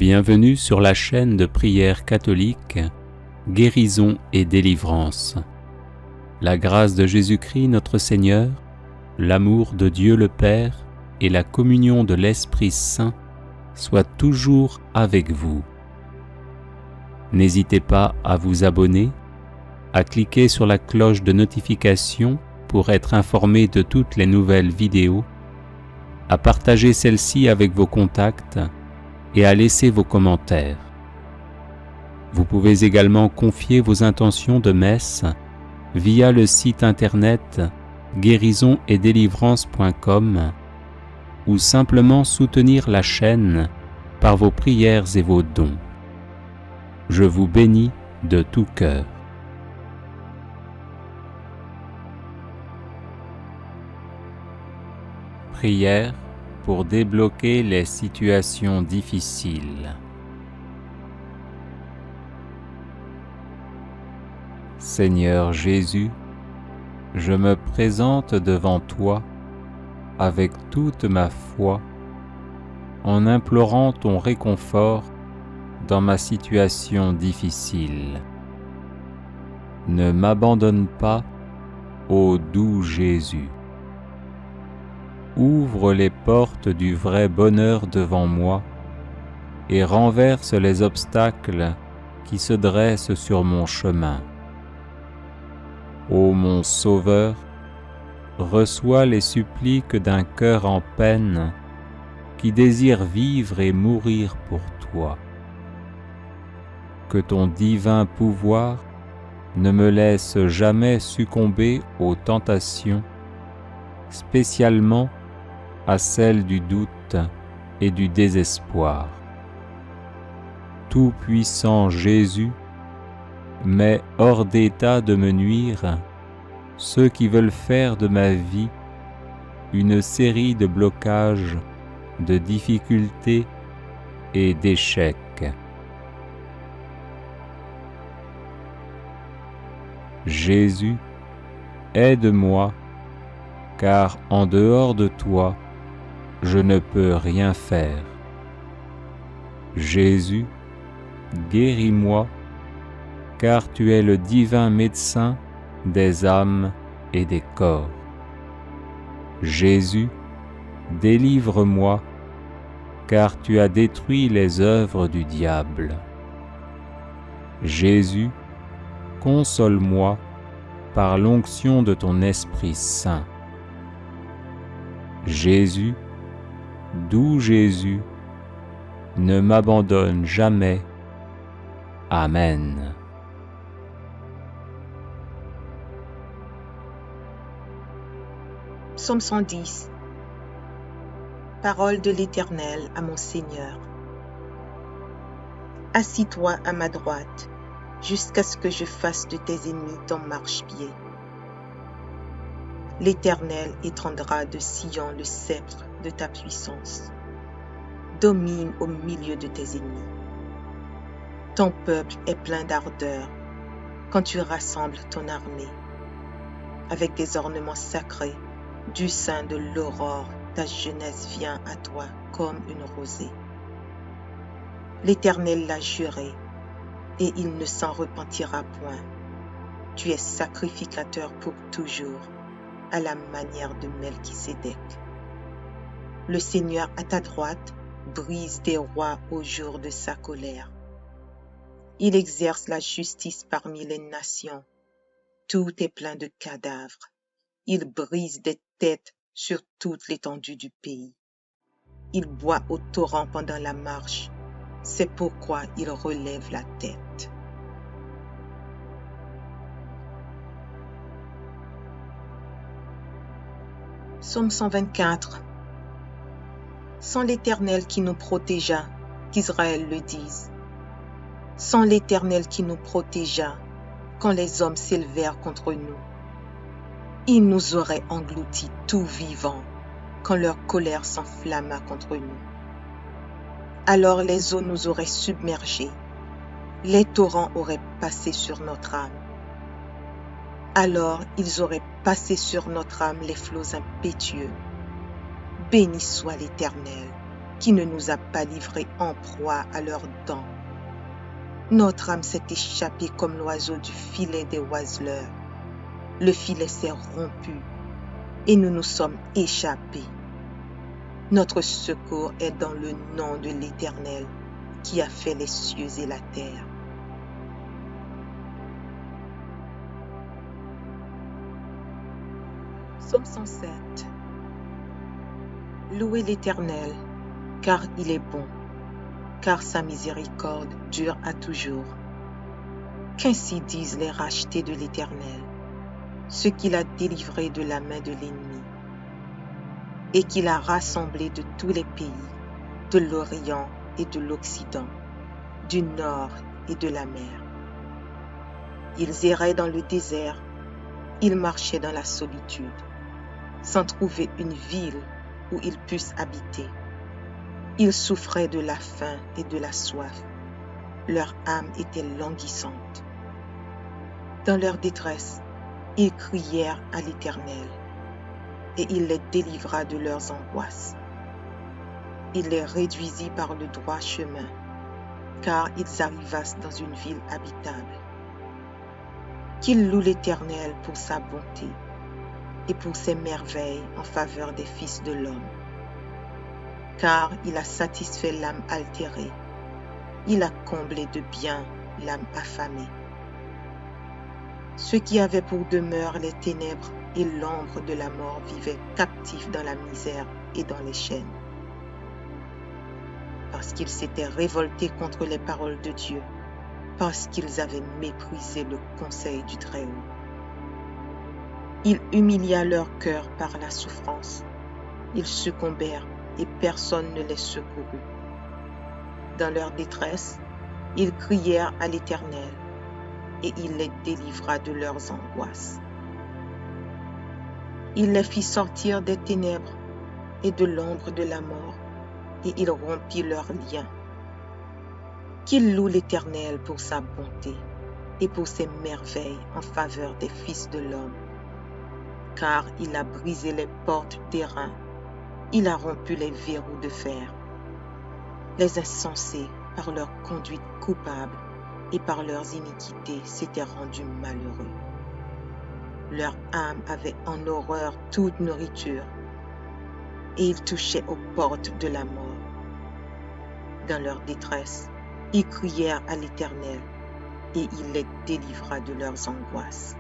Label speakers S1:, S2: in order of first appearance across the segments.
S1: Bienvenue sur la chaîne de prière catholique Guérison et délivrance. La grâce de Jésus-Christ notre Seigneur, l'amour de Dieu le Père et la communion de l'Esprit Saint soient toujours avec vous. N'hésitez pas à vous abonner, à cliquer sur la cloche de notification pour être informé de toutes les nouvelles vidéos, à partager celle-ci avec vos contacts et à laisser vos commentaires. Vous pouvez également confier vos intentions de messe via le site internet guérisonetdélivrance.com ou simplement soutenir la chaîne par vos prières et vos dons. Je vous bénis de tout cœur. Prière pour débloquer les situations difficiles. Seigneur Jésus, je me présente devant toi avec toute ma foi en implorant ton réconfort dans ma situation difficile. Ne m'abandonne pas, ô doux Jésus. Ouvre les portes du vrai bonheur devant moi et renverse les obstacles qui se dressent sur mon chemin. Ô mon Sauveur, reçois les suppliques d'un cœur en peine qui désire vivre et mourir pour toi. Que ton divin pouvoir ne me laisse jamais succomber aux tentations, spécialement à celle du doute et du désespoir. Tout-puissant Jésus, mets hors d'état de me nuire ceux qui veulent faire de ma vie une série de blocages, de difficultés et d'échecs. Jésus, aide-moi, car en dehors de toi, je ne peux rien faire. Jésus, guéris-moi, car tu es le divin médecin des âmes et des corps. Jésus, délivre-moi, car tu as détruit les œuvres du diable. Jésus, console-moi par l'onction de ton Esprit Saint. Jésus, doux Jésus, ne m'abandonne jamais. Amen.
S2: Psaume 110. Parole de l'Éternel à mon Seigneur. Assis-toi à ma droite, jusqu'à ce que je fasse de tes ennemis ton marchepied. L'Éternel étendra de Sion le sceptre de ta puissance. Domine au milieu de tes ennemis. Ton peuple est plein d'ardeur quand tu rassembles ton armée. Avec des ornements sacrés, du sein de l'aurore, ta jeunesse vient à toi comme une rosée. L'Éternel l'a juré, et il ne s'en repentira point. Tu es sacrificateur pour toujours, à la manière de Melchisédek. Le Seigneur à ta droite brise des rois au jour de sa colère. Il exerce la justice parmi les nations. Tout est plein de cadavres. Il brise des têtes sur toute l'étendue du pays. Il boit au torrent pendant la marche. C'est pourquoi il relève la tête. Psaume 124. Sans l'Éternel qui nous protégea, qu'Israël le dise. Sans l'Éternel qui nous protégea, quand les hommes s'élevèrent contre nous. Ils nous auraient engloutis tout vivants, quand leur colère s'enflamma contre nous. Alors les eaux nous auraient submergés, les torrents auraient passé sur notre âme. Alors ils auraient passé sur notre âme les flots impétueux. Béni soit l'Éternel, qui ne nous a pas livrés en proie à leurs dents. Notre âme s'est échappée comme l'oiseau du filet des oiseleurs. Le filet s'est rompu et nous nous sommes échappés. Notre secours est dans le nom de l'Éternel qui a fait les cieux et la terre. Psaume 107. Louez l'Éternel, car il est bon, car sa miséricorde dure à toujours. Qu'ainsi disent les rachetés de l'Éternel, ceux qu'il a délivrés de la main de l'ennemi, et qu'il a rassemblés de tous les pays, de l'Orient et de l'Occident, du Nord et de la mer. Ils erraient dans le désert, ils marchaient dans la solitude, sans trouver une ville où ils puissent habiter. Ils souffraient de la faim et de la soif. Leur âme était languissante. Dans leur détresse, ils crièrent à l'Éternel, et il les délivra de leurs angoisses. Il les réduisit par le droit chemin, car ils arrivassent dans une ville habitable. Qu'ils louent l'Éternel pour sa bonté et pour ses merveilles en faveur des fils de l'homme. Car il a satisfait l'âme altérée, il a comblé de bien l'âme affamée. Ceux qui avaient pour demeure les ténèbres et l'ombre de la mort vivaient captifs dans la misère et dans les chaînes. Parce qu'ils s'étaient révoltés contre les paroles de Dieu, parce qu'ils avaient méprisé le conseil du Très-Haut. Il humilia leur cœur par la souffrance. Ils succombèrent et personne ne les secourut. Dans leur détresse, ils crièrent à l'Éternel et il les délivra de leurs angoisses. Il les fit sortir des ténèbres et de l'ombre de la mort et il rompit leurs liens. Qu'il loue l'Éternel pour sa bonté et pour ses merveilles en faveur des fils de l'homme. Car il a brisé les portes d'airain, il a rompu les verrous de fer. Les insensés, par leur conduite coupable et par leurs iniquités, s'étaient rendus malheureux. Leur âme avait en horreur toute nourriture, et ils touchaient aux portes de la mort. Dans leur détresse, ils crièrent à l'Éternel, et il les délivra de leurs angoisses.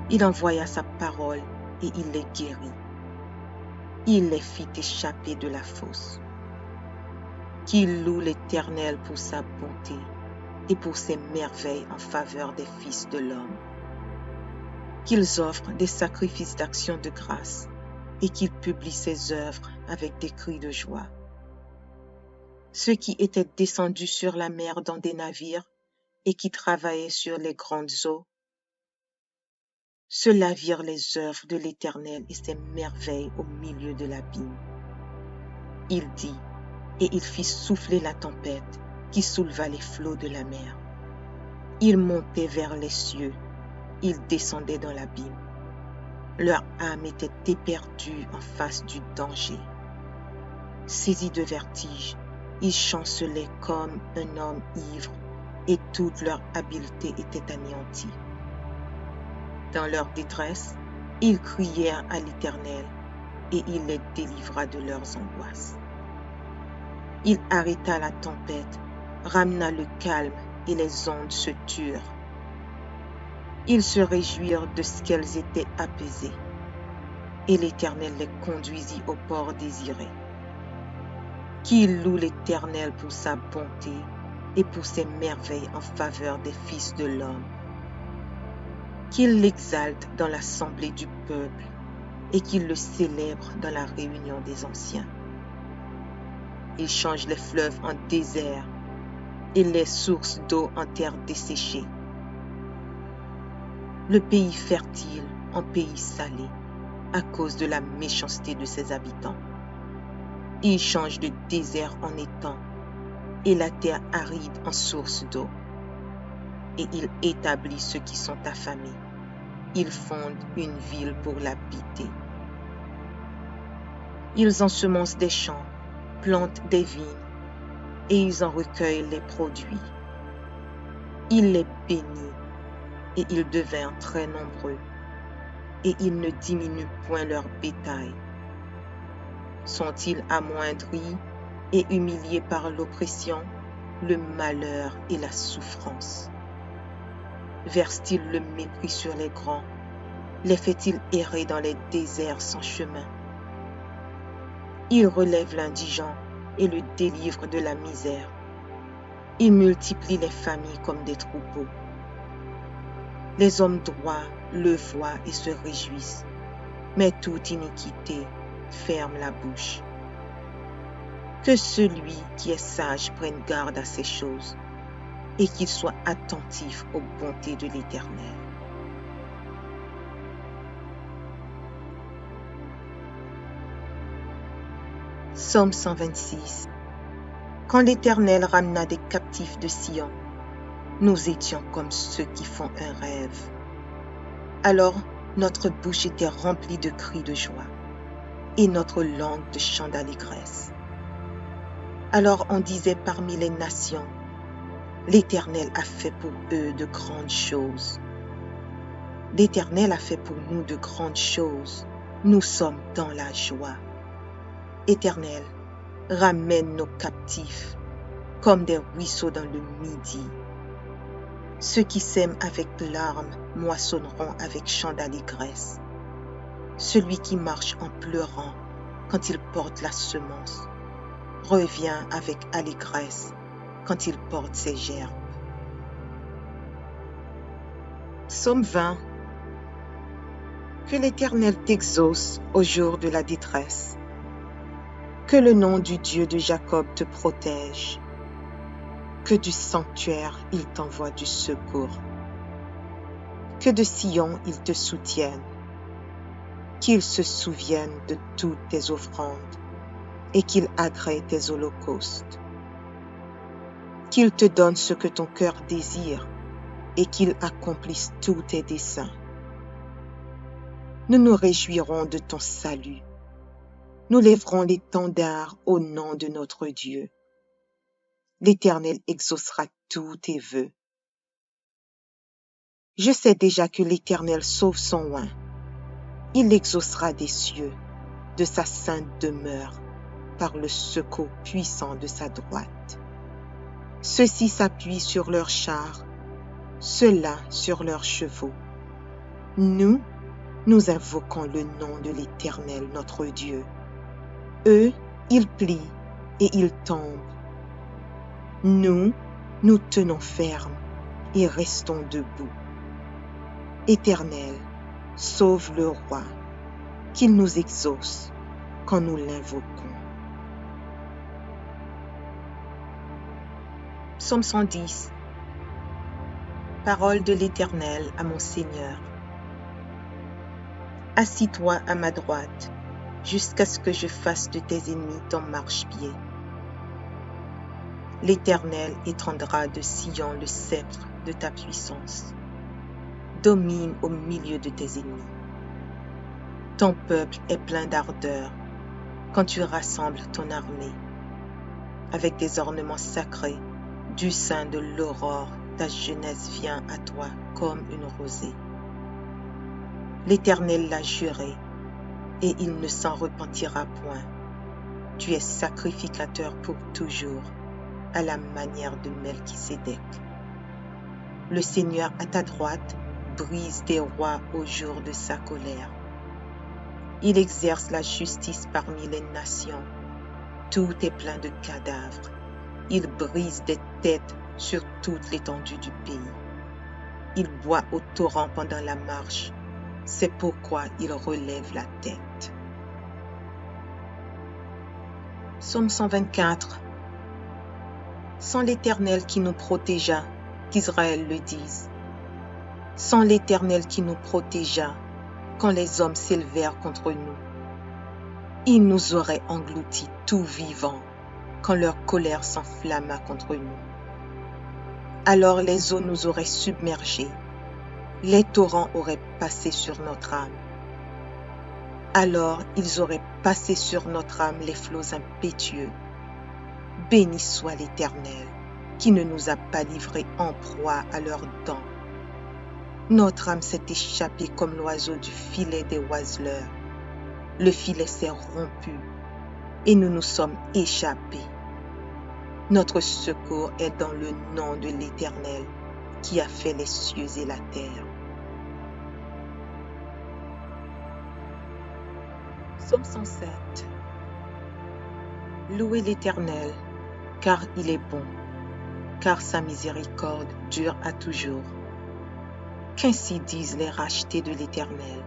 S2: Il envoya sa parole, et il les guérit. Il les fit échapper de la fosse. Qu'il loue l'Éternel pour sa bonté et pour ses merveilles en faveur des fils de l'homme. Qu'ils offrent des sacrifices d'action de grâce et qu'ils publient ses œuvres avec des cris de joie. Ceux qui étaient descendus sur la mer dans des navires et qui travaillaient sur les grandes eaux, ceux-là virent les œuvres de l'Éternel et ses merveilles au milieu de l'abîme. Il dit, et il fit souffler la tempête qui souleva les flots de la mer. Ils montaient vers les cieux, ils descendaient dans l'abîme. Leur âme était éperdue en face du danger. Saisis de vertige, ils chancelaient comme un homme ivre et toute leur habileté était anéantie. Dans leur détresse, ils crièrent à l'Éternel et il les délivra de leurs angoisses. Il arrêta la tempête, ramena le calme et les ondes se turent. Ils se réjouirent de ce qu'elles étaient apaisées et l'Éternel les conduisit au port désiré. Qu'il loue l'Éternel pour sa bonté et pour ses merveilles en faveur des fils de l'homme. Qu'il l'exalte dans l'assemblée du peuple et qu'il le célèbre dans la réunion des anciens. Il change les fleuves en désert et les sources d'eau en terre desséchée. Le pays fertile en pays salé à cause de la méchanceté de ses habitants. Il change de désert en étang et la terre aride en source d'eau. Et il établit ceux qui sont affamés. Il fonde une ville pour l'habiter. Ils ensemencent des champs plantent des vignes et ils en recueillent les produits. Il les bénit et ils devinrent très nombreux et ils ne diminuent point leur bétail. Sont-ils amoindris et humiliés par l'oppression, le malheur et la souffrance? Verse-t-il le mépris sur les grands? Les fait-il errer dans les déserts sans chemin? Il relève l'indigent et le délivre de la misère. Il multiplie les familles comme des troupeaux. Les hommes droits le voient et se réjouissent, mais toute iniquité ferme la bouche. Que celui qui est sage prenne garde à ces choses et qu'il soit attentif aux bontés de l'Éternel. Psaume 126. Quand l'Éternel ramena des captifs de Sion, nous étions comme ceux qui font un rêve. Alors notre bouche était remplie de cris de joie et notre langue de chants d'allégresse. Alors on disait parmi les nations, l'Éternel a fait pour eux de grandes choses. L'Éternel a fait pour nous de grandes choses. Nous sommes dans la joie. Éternel, ramène nos captifs comme des ruisseaux dans le midi. Ceux qui sèment avec larmes moissonneront avec chants d'allégresse. Celui qui marche en pleurant quand il porte la semence revient avec allégresse quand il porte ses gerbes. Psaume 20. Que l'Éternel t'exauce au jour de la détresse. Que le nom du Dieu de Jacob te protège. Que du sanctuaire il t'envoie du secours. Que de Sion il te soutienne. Qu'il se souvienne de toutes tes offrandes et qu'il agrée tes holocaustes. Qu'il te donne ce que ton cœur désire et qu'il accomplisse tous tes desseins. Nous nous réjouirons de ton salut. Nous lèverons l'étendard au nom de notre Dieu. L'Éternel exaucera tous tes vœux. Je sais déjà que l'Éternel sauve son oint. Il l'exaucera des cieux, de sa sainte demeure, par le secours puissant de sa droite. Ceux-ci s'appuient sur leurs chars, ceux-là sur leurs chevaux. Nous invoquons le nom de l'Éternel notre Dieu. Eux, ils plient et ils tombent. Nous tenons ferme et restons debout. Éternel, sauve le roi, qu'il nous exauce quand nous l'invoquons. Psaume 110. Parole de l'Éternel à mon Seigneur. Assis-toi à ma droite, jusqu'à ce que je fasse de tes ennemis ton marchepied. L'Éternel étendra de Sion le sceptre de ta puissance. Domine au milieu de tes ennemis. Ton peuple est plein d'ardeur quand tu rassembles ton armée. Avec des ornements sacrés, du sein de l'aurore, ta jeunesse vient à toi comme une rosée. L'Éternel l'a juré, et il ne s'en repentira point. Tu es sacrificateur pour toujours, à la manière de Melchisédek. Le Seigneur à ta droite brise des rois au jour de sa colère. Il exerce la justice parmi les nations. Tout est plein de cadavres. Il brise des têtes sur toute l'étendue du pays. Il boit au torrent pendant la marche. C'est pourquoi il relève la tête. Psaume 124. Sans l'Éternel qui nous protégea, qu'Israël le dise. Sans l'Éternel qui nous protégea, quand les hommes s'élevèrent contre nous. Il nous aurait engloutis tout vivants, quand leur colère s'enflamma contre nous. Alors les eaux nous auraient submergés, les torrents auraient passé sur notre âme. Alors ils auraient passé sur notre âme les flots impétueux, Béni soit l'Éternel, qui ne nous a pas livrés en proie à leurs dents. Notre âme s'est échappée comme l'oiseau du filet des oiseleurs. Le filet s'est rompu, et nous nous sommes échappés. Notre secours est dans le nom de l'Éternel, qui a fait les cieux et la terre. Psaume 107. Louez l'Éternel, car il est bon, car sa miséricorde dure à toujours. Qu'ainsi disent les rachetés de l'Éternel,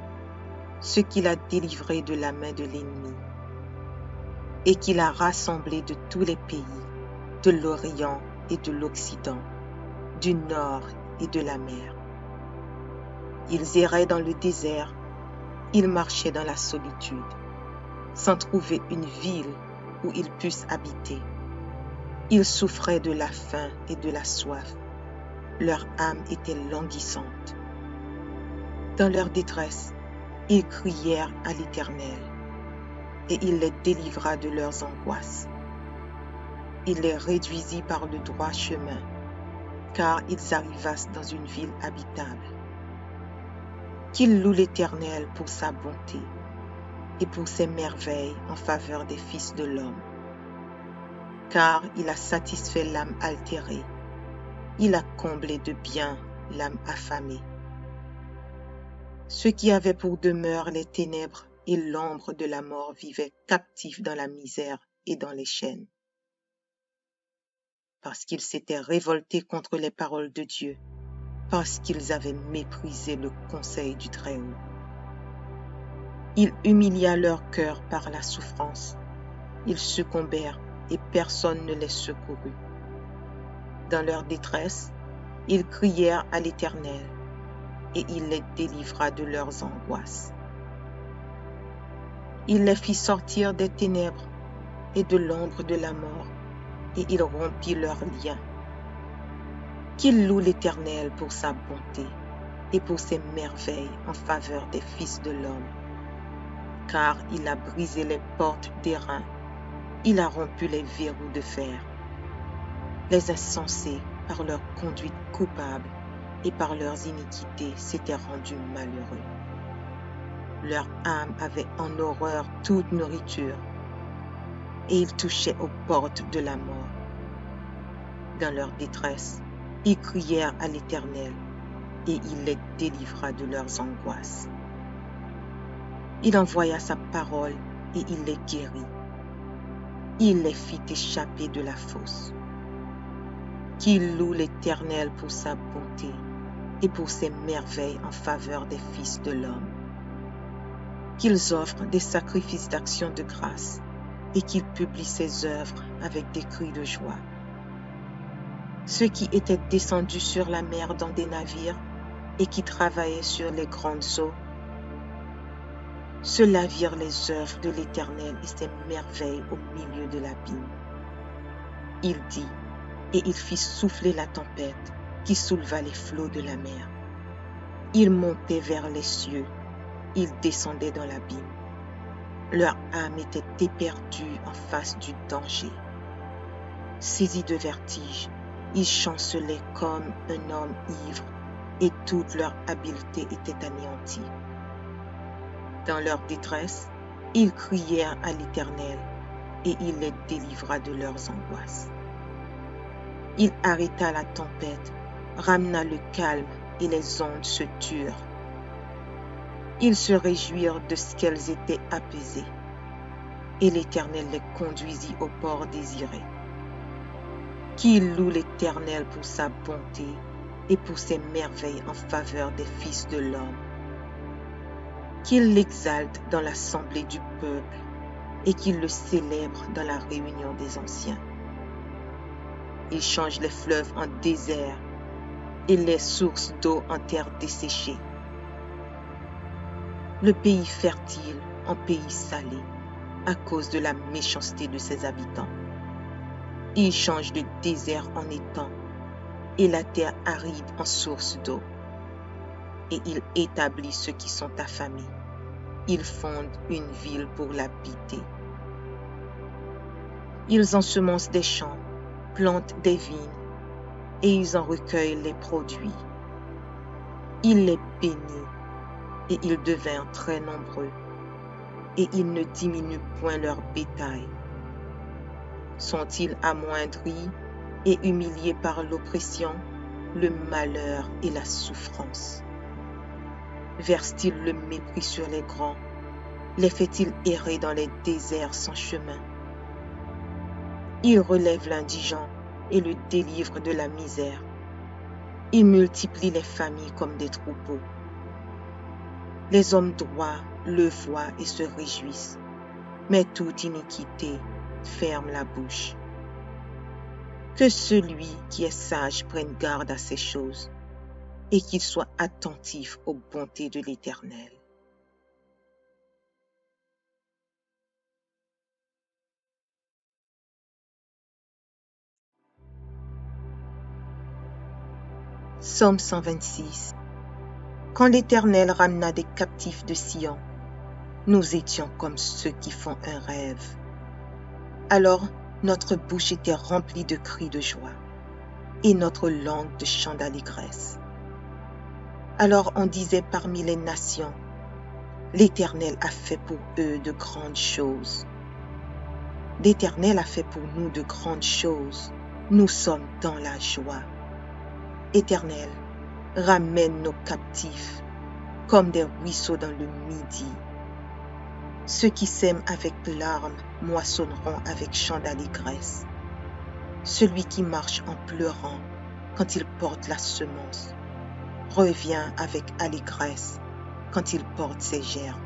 S2: ceux qu'il a délivrés de la main de l'ennemi, et qu'il a rassemblés de tous les pays, de l'Orient et de l'Occident, du nord et de la mer. Ils erraient dans le désert, ils marchaient dans la solitude, sans trouver une ville où ils puissent habiter. Ils souffraient de la faim et de la soif. Leur âme était languissante. Dans leur détresse, ils crièrent à l'Éternel, et il les délivra de leurs angoisses. Il les réduisit par le droit chemin, car ils arrivassent dans une ville habitable. Qu'ils louent l'Éternel pour sa bonté et pour ses merveilles en faveur des fils de l'homme. Car il a satisfait l'âme altérée, il a comblé de bien l'âme affamée. Ceux qui avaient pour demeure les ténèbres et l'ombre de la mort vivaient captifs dans la misère et dans les chaînes. Parce qu'ils s'étaient révoltés contre les paroles de Dieu, parce qu'ils avaient méprisé le conseil du Très-Haut. Il humilia leur cœur par la souffrance. Ils succombèrent et personne ne les secourut. Dans leur détresse, ils crièrent à l'Éternel, et il les délivra de leurs angoisses. Il les fit sortir des ténèbres et de l'ombre de la mort, et il rompit leurs liens. Qu'ils louent l'Éternel pour sa bonté et pour ses merveilles en faveur des fils de l'homme. Car il a brisé les portes d'airain, il a rompu les verrous de fer. Les insensés, par leur conduite coupable et par leurs iniquités, s'étaient rendus malheureux. Leur âme avait en horreur toute nourriture, et ils touchaient aux portes de la mort. Dans leur détresse, ils crièrent à l'Éternel, et il les délivra de leurs angoisses. Il envoya sa parole, et il les guérit. Il les fit échapper de la fosse. Qu'ils louent l'Éternel pour sa bonté et pour ses merveilles en faveur des fils de l'homme. Qu'ils offrent des sacrifices d'action de grâce et qu'ils publient ses œuvres avec des cris de joie. Ceux qui étaient descendus sur la mer dans des navires et qui travaillaient sur les grandes eaux, ceux-là virent les œuvres de l'Éternel et ses merveilles au milieu de l'abîme. Il dit, et il fit souffler la tempête qui souleva les flots de la mer. Ils montaient vers les cieux, ils descendaient dans l'abîme. Leur âme était éperdue en face du danger. Saisis de vertige, ils chancelaient comme un homme ivre et toute leur habileté était anéantie. Dans leur détresse, ils crièrent à l'Éternel et il les délivra de leurs angoisses. Il arrêta la tempête, ramena le calme et les ondes se turent. Ils se réjouirent de ce qu'elles étaient apaisées, et l'Éternel les conduisit au port désiré. Qu'ils louent l'Éternel pour sa bonté et pour ses merveilles en faveur des fils de l'homme. Qu'ils l'exaltent dans l'assemblée du peuple et qu'ils le célèbrent dans la réunion des anciens. Il change les fleuves en désert et les sources d'eau en terre desséchée. Le pays fertile en pays salé à cause de la méchanceté de ses habitants. Il change le désert en étang et la terre aride en source d'eau. Et il établit ceux qui sont affamés. Il fonde une ville pour l'habiter. Ils ensemencent des champs plantent des vignes et ils en recueillent les produits. Il les bénit et ils devinrent très nombreux et ils ne diminuent point leur bétail. Sont-ils amoindris et humiliés par l'oppression, le malheur et la souffrance? Verse-t-il le mépris sur les grands? Les fait-il errer dans les déserts sans chemin? Il relève l'indigent et le délivre de la misère. Il multiplie les familles comme des troupeaux. Les hommes droits le voient et se réjouissent, mais toute iniquité ferme la bouche. Que celui qui est sage prenne garde à ces choses et qu'il soit attentif aux bontés de l'Éternel. Psaume 126. Quand l'Éternel ramena des captifs de Sion, nous étions comme ceux qui font un rêve. Alors notre bouche était remplie de cris de joie et notre langue de chants d'allégresse. Alors on disait parmi les nations, l'Éternel a fait pour eux de grandes choses. L'Éternel a fait pour nous de grandes choses. Nous sommes dans la joie. Éternel, ramène nos captifs comme des ruisseaux dans le midi. Ceux qui sèment avec larmes moissonneront avec chants d'allégresse. Celui qui marche en pleurant quand il porte la semence revient avec allégresse quand il porte ses gerbes.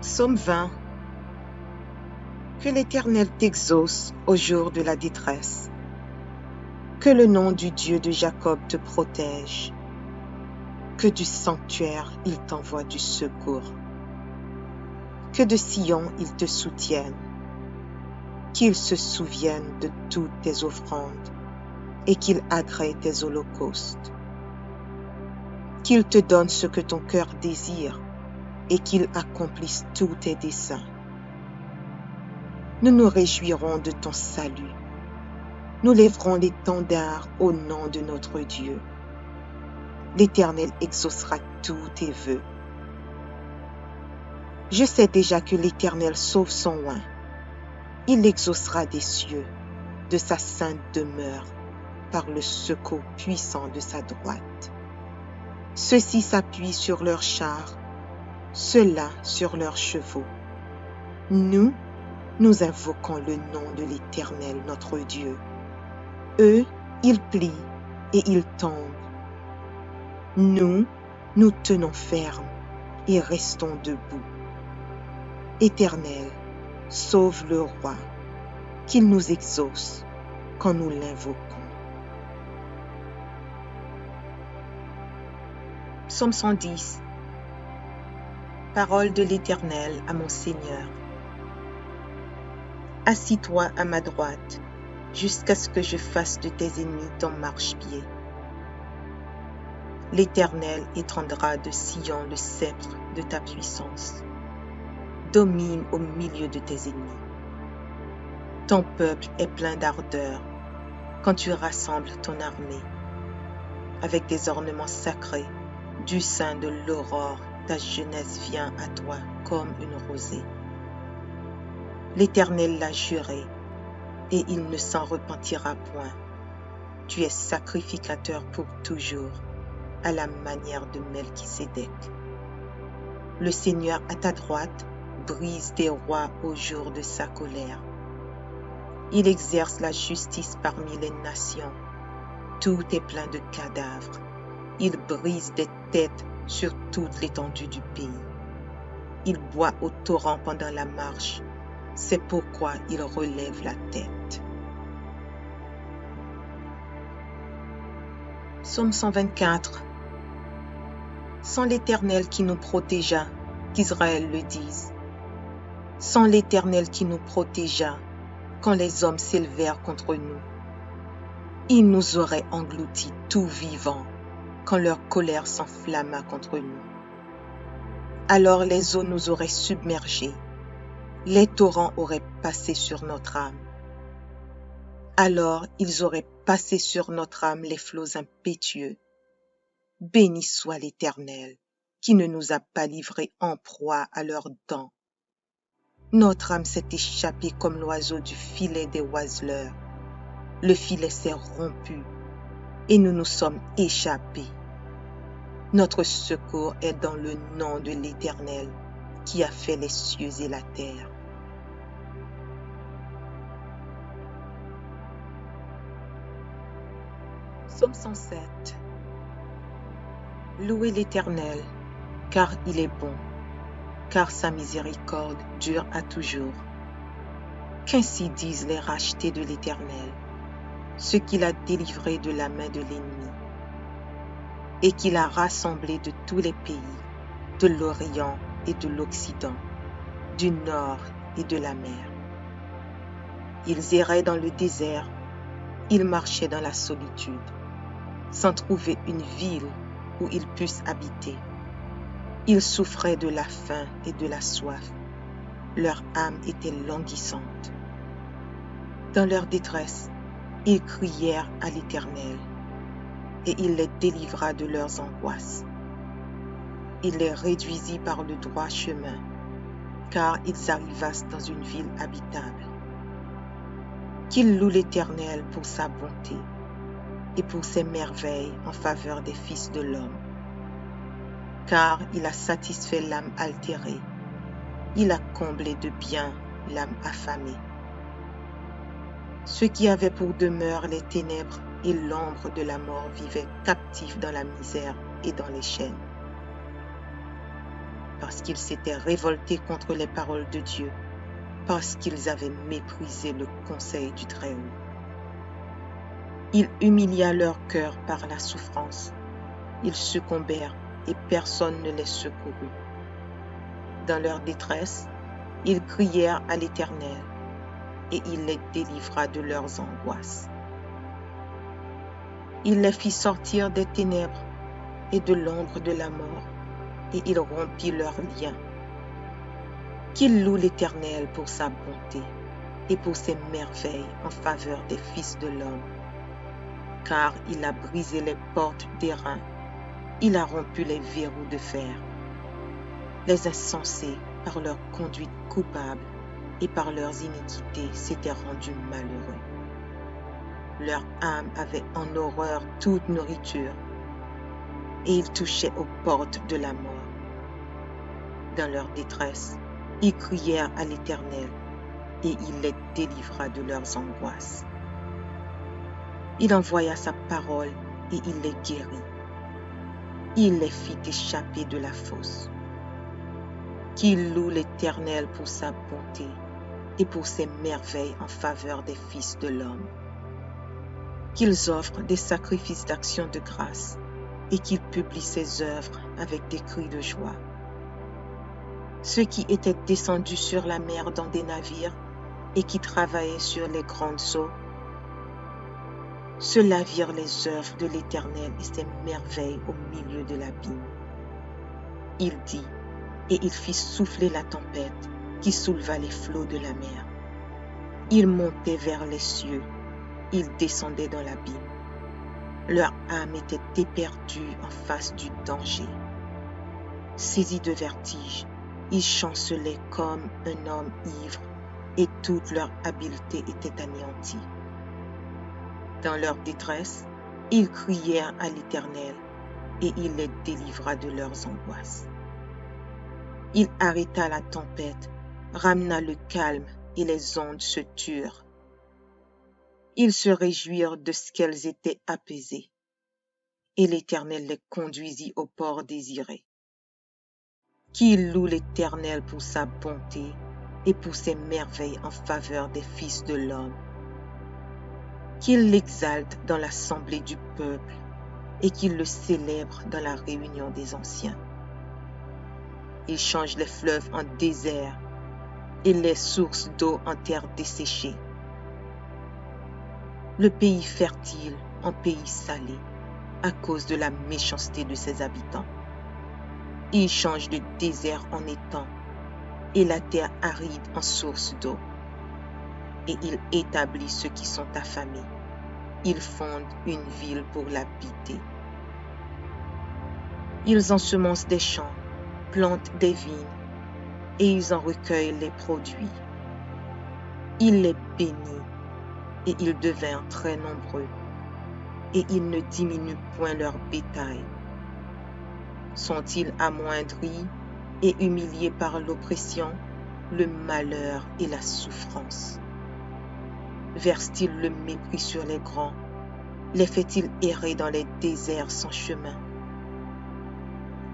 S2: Psaume 20. Que l'Éternel t'exauce au jour de la détresse. Que le nom du Dieu de Jacob te protège. Que du sanctuaire il t'envoie du secours. Que de Sion il te soutienne. Qu'il se souvienne de toutes tes offrandes et qu'il agrée tes holocaustes. Qu'il te donne ce que ton cœur désire et qu'il accomplisse tous tes desseins. Nous nous réjouirons de ton salut. Nous lèverons l'étendard au nom de notre Dieu. L'Éternel exaucera tous tes vœux. Je sais déjà que l'Éternel sauve son oint. Il l'exaucera des cieux, de sa sainte demeure, par le secours puissant de sa droite. Ceux-ci s'appuient sur leurs chars, ceux-là sur leurs chevaux. Nous invoquons le nom de l'Éternel notre Dieu. Eux, ils plient et ils tombent. Nous tenons ferme et restons debout. Éternel, sauve le roi, qu'il nous exauce quand nous l'invoquons. Psaume 110. Parole de l'Éternel à mon Seigneur. Assis-toi à ma droite, jusqu'à ce que je fasse de tes ennemis ton marchepied. L'Éternel étendra de Sion le sceptre de ta puissance. Domine au milieu de tes ennemis. Ton peuple est plein d'ardeur quand tu rassembles ton armée. Avec des ornements sacrés, du sein de l'aurore, ta jeunesse vient à toi comme une rosée. L'Éternel l'a juré, et il ne s'en repentira point. Tu es sacrificateur pour toujours, à la manière de Melchisédek. Le Seigneur à ta droite brise des rois au jour de sa colère. Il exerce la justice parmi les nations. Tout est plein de cadavres. Il brise des têtes sur toute l'étendue du pays. Il boit au torrent pendant la marche. C'est pourquoi il relève la tête. Psaume 124. Sans l'Éternel qui nous protégea, qu'Israël le dise. Sans l'Éternel qui nous protégea, quand les hommes s'élevèrent contre nous. Il nous aurait engloutis tout vivants, quand leur colère s'enflamma contre nous. Alors les eaux nous auraient submergés, les torrents auraient passé sur notre âme. Alors ils auraient passé sur notre âme les flots impétueux. Béni soit l'Éternel, qui ne nous a pas livrés en proie à leurs dents. Notre âme s'est échappée comme l'oiseau du filet des oiseleurs. Le filet s'est rompu et nous nous sommes échappés. Notre secours est dans le nom de l'Éternel, qui a fait les cieux et la terre. Psaume 107. Louez l'Éternel, car il est bon, car sa miséricorde dure à toujours. Qu'ainsi disent les rachetés de l'Éternel, ceux qu'il a délivrés de la main de l'ennemi, et qu'il a rassemblés de tous les pays, de l'Orient et de l'Occident, du Nord et de la mer. Ils erraient dans le désert, ils marchaient dans la solitude, sans trouver une ville où ils puissent habiter. Ils souffraient de la faim et de la soif. Leur âme était languissante. Dans leur détresse, ils crièrent à l'Éternel, et il les délivra de leurs angoisses. Il les réduisit par le droit chemin, car ils arrivassent dans une ville habitable. Qu'ils louent l'Éternel pour sa bonté et pour ses merveilles en faveur des fils de l'homme. Car il a satisfait l'âme altérée, il a comblé de bien l'âme affamée. Ceux qui avaient pour demeure les ténèbres et l'ombre de la mort vivaient captifs dans la misère et dans les chaînes. Parce qu'ils s'étaient révoltés contre les paroles de Dieu, parce qu'ils avaient méprisé le conseil du Très-Haut. Il humilia leur cœur par la souffrance. Ils succombèrent et personne ne les secourut. Dans leur détresse, ils crièrent à l'Éternel et il les délivra de leurs angoisses. Il les fit sortir des ténèbres et de l'ombre de la mort et il rompit leurs liens. Qu'il loue l'Éternel pour sa bonté et pour ses merveilles en faveur des fils de l'homme. Car il a brisé les portes d'airain, il a rompu les verrous de fer. Les insensés, par leur conduite coupable et par leurs iniquités, s'étaient rendus malheureux. Leur âme avait en horreur toute nourriture, et ils touchaient aux portes de la mort. Dans leur détresse, ils crièrent à l'Éternel, et il les délivra de leurs angoisses. Il envoya sa parole, et il les guérit. Il les fit échapper de la fosse. Qu'il loue l'Éternel pour sa bonté et pour ses merveilles en faveur des fils de l'homme. Qu'ils offrent des sacrifices d'action de grâce et qu'ils publient ses œuvres avec des cris de joie. Ceux qui étaient descendus sur la mer dans des navires et qui travaillaient sur les grandes eaux, ceux-là virent les œuvres de l'Éternel et ses merveilles au milieu de l'abîme. Il dit, et il fit souffler la tempête qui souleva les flots de la mer. Ils montaient vers les cieux, ils descendaient dans l'abîme. Leur âme était éperdue en face du danger. Saisis de vertige, ils chancelaient comme un homme ivre et toute leur habileté était anéantie. Dans leur détresse, ils crièrent à l'Éternel et il les délivra de leurs angoisses. Il arrêta la tempête, ramena le calme et les ondes se turent. Ils se réjouirent de ce qu'elles étaient apaisées, et l'Éternel les conduisit au port désiré. Qu'il loue l'Éternel pour sa bonté et pour ses merveilles en faveur des fils de l'homme. Qu'il l'exalte dans l'assemblée du peuple et qu'il le célèbre dans la réunion des anciens. Il change les fleuves en désert et les sources d'eau en terre desséchée. Le pays fertile en pays salé à cause de la méchanceté de ses habitants. Il change le désert en étang et la terre aride en source d'eau. et il établit ceux qui sont affamés. Il fonde une ville pour l'habiter. Ils ensemencent des champs, plantent des vignes, et ils en recueillent les produits. Il les bénit, et ils devinrent très nombreux, et il ne diminue point leur bétail. Sont-ils amoindris et humiliés par l'oppression, le malheur et la souffrance? Verse-t-il le mépris sur les grands? Les fait-il errer dans les déserts sans chemin?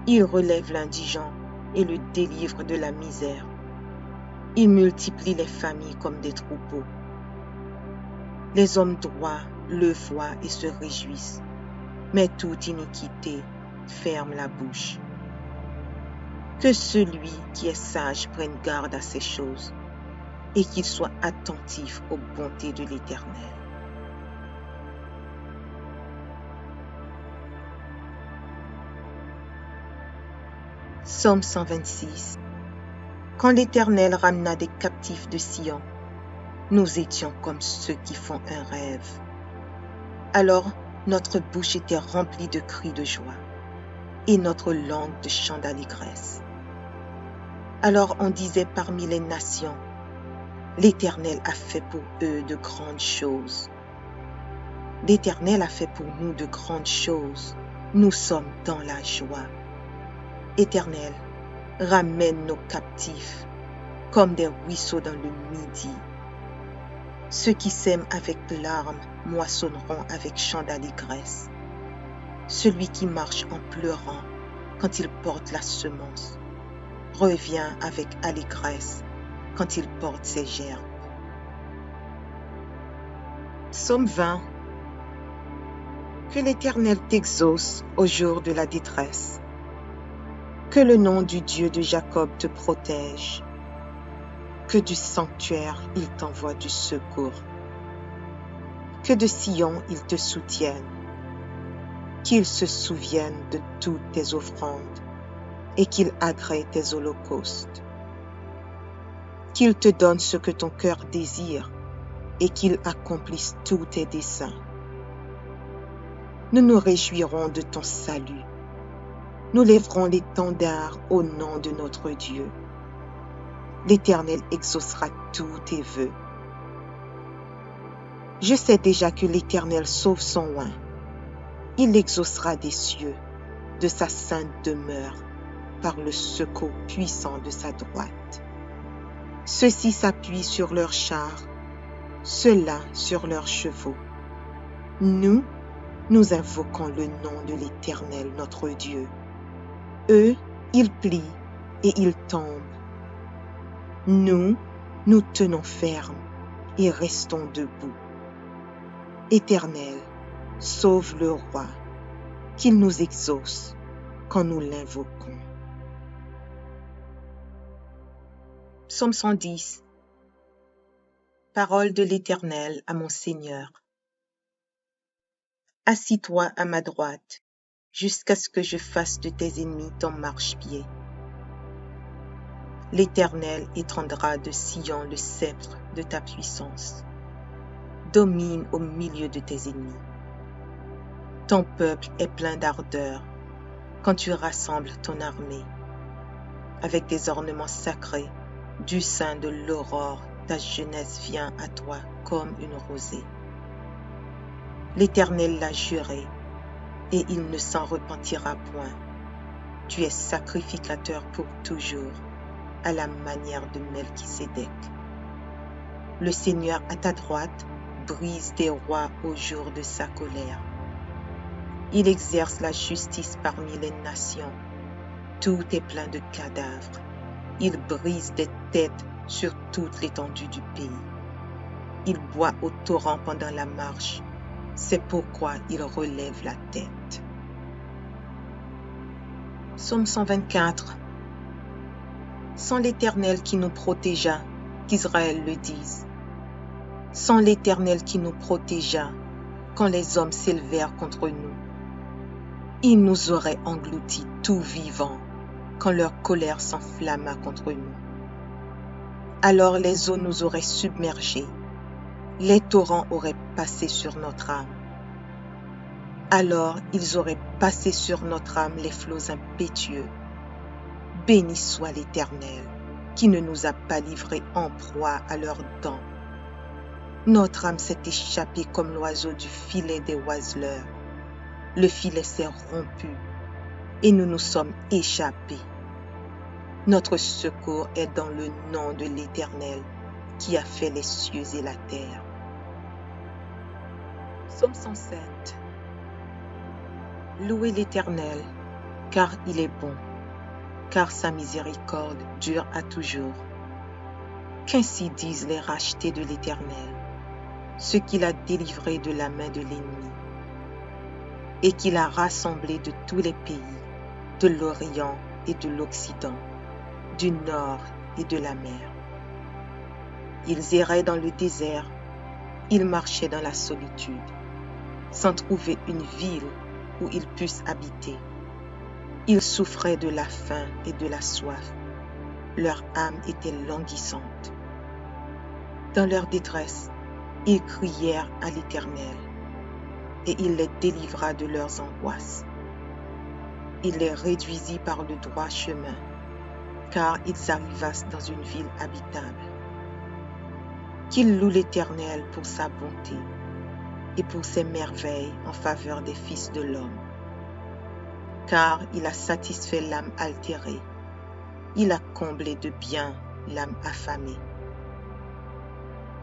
S2: Il relève l'indigent et le délivre de la misère. Il multiplie les familles comme des troupeaux. Les hommes droits le voient et se réjouissent, mais toute iniquité ferme la bouche. Que celui qui est sage prenne garde à ces choses, et qu'il soit attentif aux bontés de l'Éternel. Psaume 126. Quand l'Éternel ramena des captifs de Sion, nous étions comme ceux qui font un rêve. Alors notre bouche était remplie de cris de joie, et notre langue de chants d'allégresse. Alors on disait parmi les nations, l'Éternel a fait pour eux de grandes choses. L'Éternel a fait pour nous de grandes choses. Nous sommes dans la joie. Éternel, ramène nos captifs comme des ruisseaux dans le midi. Ceux qui sèment avec larmes moissonneront avec chants d'allégresse. Celui qui marche en pleurant quand il porte la semence revient avec allégresse quand il porte ses gerbes. Psaume 20. Que l'Éternel t'exauce au jour de la détresse. Que le nom du Dieu de Jacob te protège. Que du sanctuaire il t'envoie du secours. Que de Sion il te soutienne. Qu'il se souvienne de toutes tes offrandes et qu'il agrée tes holocaustes. Qu'il te donne ce que ton cœur désire et qu'il accomplisse tous tes desseins. Nous nous réjouirons de ton salut. Nous lèverons l'étendard au nom de notre Dieu. L'Éternel exaucera tous tes vœux. Je sais déjà que l'Éternel sauve son oint. Il l'exaucera des cieux, de sa sainte demeure, par le secours puissant de sa droite. Ceux-ci s'appuient sur leurs chars, ceux-là sur leurs chevaux. Nous invoquons le nom de l'Éternel notre Dieu. Eux, ils plient et ils tombent. Nous tenons ferme et restons debout. Éternel, sauve le roi, qu'il nous exauce quand nous l'invoquons. Psaume 110. Parole de l'Éternel à mon Seigneur. Assis-toi à ma droite, jusqu'à ce que je fasse de tes ennemis ton marchepied. L'Éternel étendra de Sion le sceptre de ta puissance. Domine au milieu de tes ennemis. Ton peuple est plein d'ardeur quand tu rassembles ton armée. Avec des ornements sacrés, du sein de l'aurore, ta jeunesse vient à toi comme une rosée. L'Éternel l'a juré, et il ne s'en repentira point. Tu es sacrificateur pour toujours, à la manière de Melchisédek. Le Seigneur à ta droite brise des rois au jour de sa colère. Il exerce la justice parmi les nations. Tout est plein de cadavres. Il brise des têtes sur toute l'étendue du pays. Il boit au torrent pendant la marche. C'est pourquoi il relève la tête. Psaume 124. Sans l'Éternel qui nous protégea, qu'Israël le dise. Sans l'Éternel qui nous protégea, quand les hommes s'élevèrent contre nous. Il nous aurait engloutis tout vivants, quand leur colère s'enflamma contre nous. Alors les eaux nous auraient submergés, les torrents auraient passé sur notre âme. Alors ils auraient passé sur notre âme les flots impétueux. Béni soit l'Éternel, qui ne nous a pas livrés en proie à leurs dents. Notre âme s'est échappée comme l'oiseau du filet des oiseleurs. Le filet s'est rompu et nous nous sommes échappés. Notre secours est dans le nom de l'Éternel qui a fait les cieux et la terre. Psaume 107. Louez l'Éternel, car il est bon, car sa miséricorde dure à toujours. Qu'ainsi disent les rachetés de l'Éternel, ceux qu'il a délivrés de la main de l'ennemi, et qu'il a rassemblés de tous les pays, de l'Orient et de l'Occident, du nord et de la mer. Ils erraient dans le désert, ils marchaient dans la solitude, sans trouver une ville où ils puissent habiter. Ils souffraient de la faim et de la soif. Leur âme était languissante. Dans leur détresse, ils crièrent à l'Éternel, et il les délivra de leurs angoisses. Il les réduisit par le droit chemin, car ils arrivassent dans une ville habitable. Qu'ils louent l'Éternel pour sa bonté et pour ses merveilles en faveur des fils de l'homme. Car il a satisfait l'âme altérée, il a comblé de bien l'âme affamée.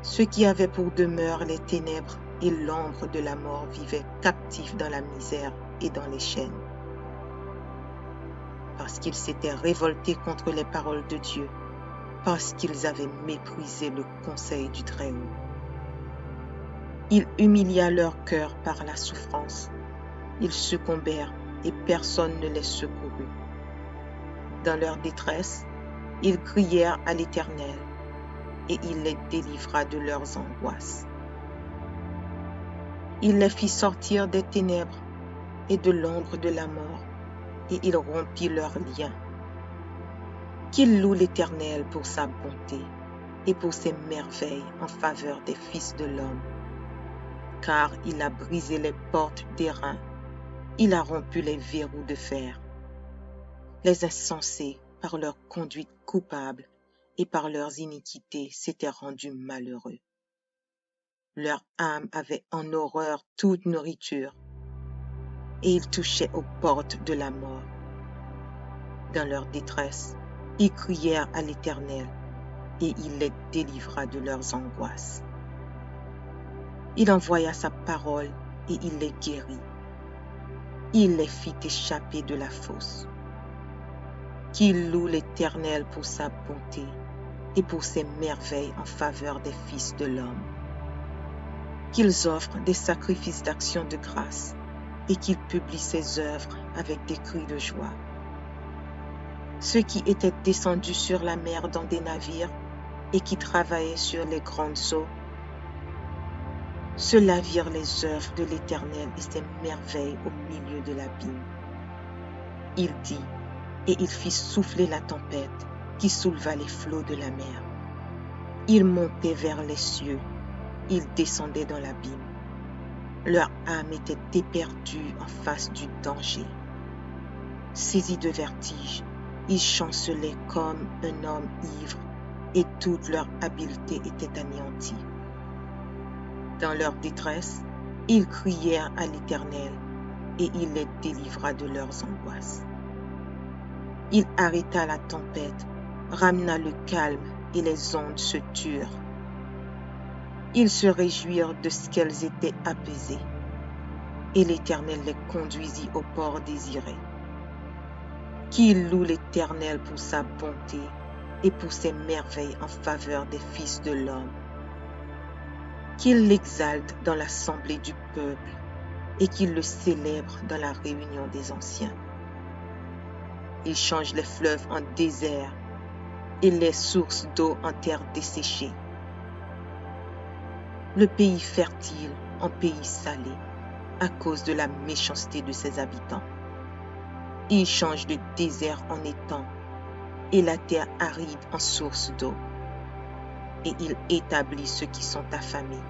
S2: Ceux qui avaient pour demeure les ténèbres et l'ombre de la mort vivaient captifs dans la misère et dans les chaînes. Parce qu'ils s'étaient révoltés contre les paroles de Dieu, parce qu'ils avaient méprisé le conseil du Très-Haut. Il humilia leur cœur par la souffrance. Ils succombèrent et personne ne les secourut. Dans leur détresse, ils crièrent à l'Éternel, et il les délivra de leurs angoisses. Il les fit sortir des ténèbres et de l'ombre de la mort, et il rompit leurs liens. Qu'ils louent l'Éternel pour sa bonté et pour ses merveilles en faveur des fils de l'homme. Car il a brisé les portes d'airain, il a rompu les verrous de fer. Les insensés, par leur conduite coupable et par leurs iniquités, s'étaient rendus malheureux. Leur âme avait en horreur toute nourriture, et ils touchaient aux portes de la mort. Dans leur détresse, ils crièrent à l'Éternel, et il les délivra de leurs angoisses. Il envoya sa parole, et il les guérit. Il les fit échapper de la fosse. Qu'ils louent l'Éternel pour sa bonté et pour ses merveilles en faveur des fils de l'homme. Qu'ils offrent des sacrifices d'action de grâce et qu'ils publient ses œuvres avec des cris de joie. Ceux qui étaient descendus sur la mer dans des navires et qui travaillaient sur les grandes eaux, ceux-là virent les œuvres de l'Éternel et ses merveilles au milieu de l'abîme. Il dit, et il fit souffler la tempête qui souleva les flots de la mer. Ils montaient vers les cieux, ils descendaient dans l'abîme. Leur âme était éperdue en face du danger. Saisis de vertige, ils chancelaient comme un homme ivre et toute leur habileté était anéantie. Dans leur détresse, ils crièrent à l'Éternel et il les délivra de leurs angoisses. Il arrêta la tempête, ramena le calme et les ondes se turent. Ils se réjouirent de ce qu'elles étaient apaisées, et l'Éternel les conduisit au port désiré. Qu'ils louent l'Éternel pour sa bonté et pour ses merveilles en faveur des fils de l'homme. Qu'ils l'exaltent dans l'assemblée du peuple et qu'ils le célèbrent dans la réunion des anciens. Il change les fleuves en désert et les sources d'eau en terre desséchée. Le pays fertile en pays salé à cause de la méchanceté de ses habitants. Il change le désert en étang et la terre aride en source d'eau. Et il établit ceux qui sont affamés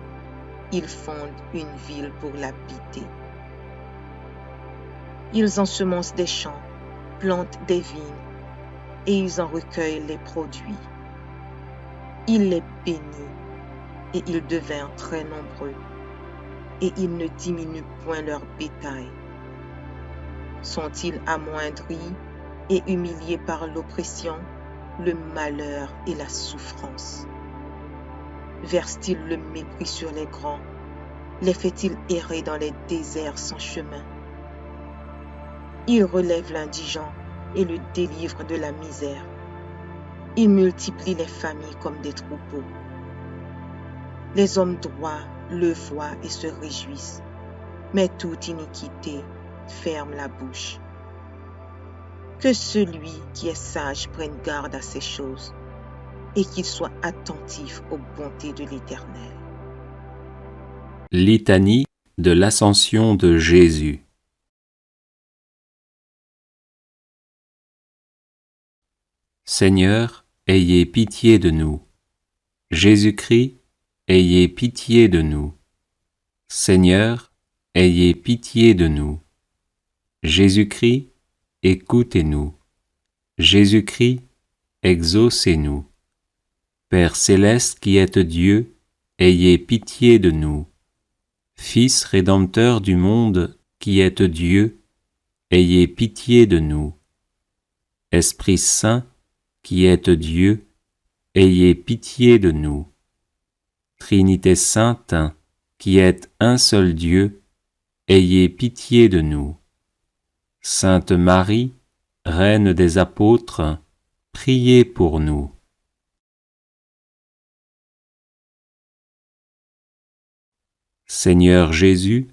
S2: ils fondent une ville pour l'habiter. Ils ensemencent des champs, plantent des vignes, et ils en recueillent les produits. Il les bénit, et ils devinrent très nombreux, et ils ne diminuent point leur bétail. Sont-ils amoindris et humiliés par l'oppression, le malheur et la souffrance? Verse-t-il le mépris sur les grands? Les fait-il errer dans les déserts sans chemin? Il relève l'indigent et le délivre de la misère. Il multiplie les familles comme des troupeaux. Les hommes droits le voient et se réjouissent, mais toute iniquité ferme la bouche. Que celui qui est sage prenne garde à ces choses, et qu'il soit attentif aux bontés de l'Éternel.
S1: Litanie de l'Ascension de Jésus. Seigneur, ayez pitié de nous. Jésus-Christ, ayez pitié de nous. Seigneur, ayez pitié de nous. Jésus-Christ, écoutez-nous. Jésus-Christ, exaucez-nous. Père céleste qui êtes Dieu, ayez pitié de nous. Fils rédempteur du monde qui êtes Dieu, ayez pitié de nous. Esprit Saint qui êtes Dieu, ayez pitié de nous. Trinité sainte qui êtes un seul Dieu, ayez pitié de nous. Sainte Marie, Reine des apôtres, priez pour nous. Seigneur Jésus,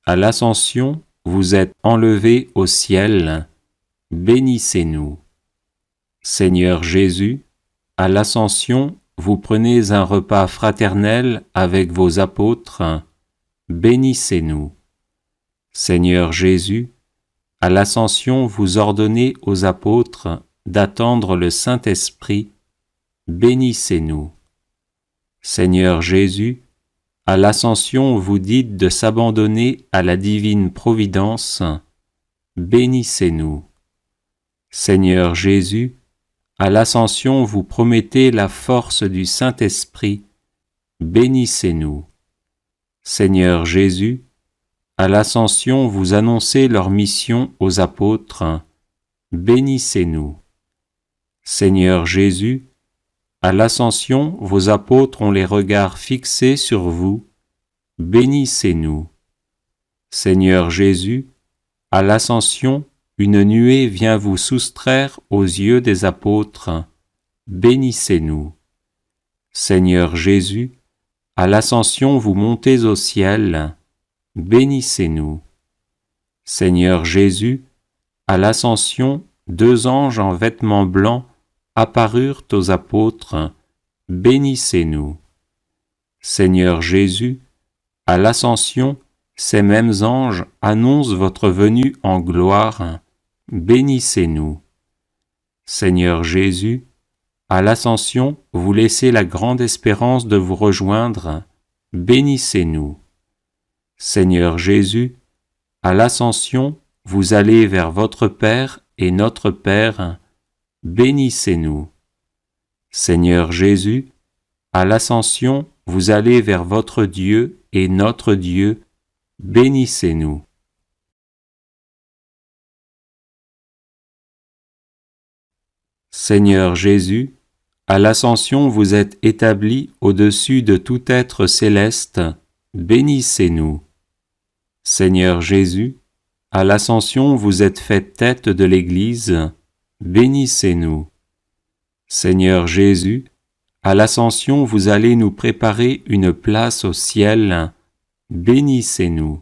S1: à l'Ascension, vous êtes enlevé au ciel, bénissez-nous. Seigneur Jésus, à l'Ascension, vous prenez un repas fraternel avec vos apôtres, bénissez-nous. Seigneur Jésus, à l'Ascension, vous ordonnez aux apôtres d'attendre le Saint-Esprit, bénissez-nous. Seigneur Jésus, à l'Ascension, vous dites de s'abandonner à la divine providence, bénissez-nous. Seigneur Jésus, à l'Ascension, vous promettez la force du Saint-Esprit, bénissez-nous. Seigneur Jésus, à l'Ascension, vous annoncez leur mission aux apôtres, bénissez-nous. Seigneur Jésus, à l'Ascension, vos apôtres ont les regards fixés sur vous, bénissez-nous. Seigneur Jésus, à l'Ascension, une nuée vient vous soustraire aux yeux des apôtres, bénissez-nous. Seigneur Jésus, à l'Ascension vous montez au ciel, bénissez-nous. Seigneur Jésus, à l'Ascension, 2 anges en vêtements blancs apparurent aux apôtres, bénissez-nous. Seigneur Jésus, à l'Ascension, ces mêmes anges annoncent votre venue en gloire, bénissez-nous. Seigneur Jésus, à l'Ascension, vous laissez la grande espérance de vous rejoindre, bénissez-nous. Seigneur Jésus, à l'Ascension, vous allez vers votre Père et notre Père, bénissez-nous. Seigneur Jésus, à l'Ascension, vous allez vers votre Dieu et notre Dieu, bénissez-nous. Seigneur Jésus, à l'Ascension vous êtes établi au-dessus de tout être céleste, bénissez-nous. Seigneur Jésus, à l'Ascension vous êtes fait tête de l'Église, bénissez-nous. Seigneur Jésus, à l'Ascension vous allez nous préparer une place au ciel, bénissez-nous.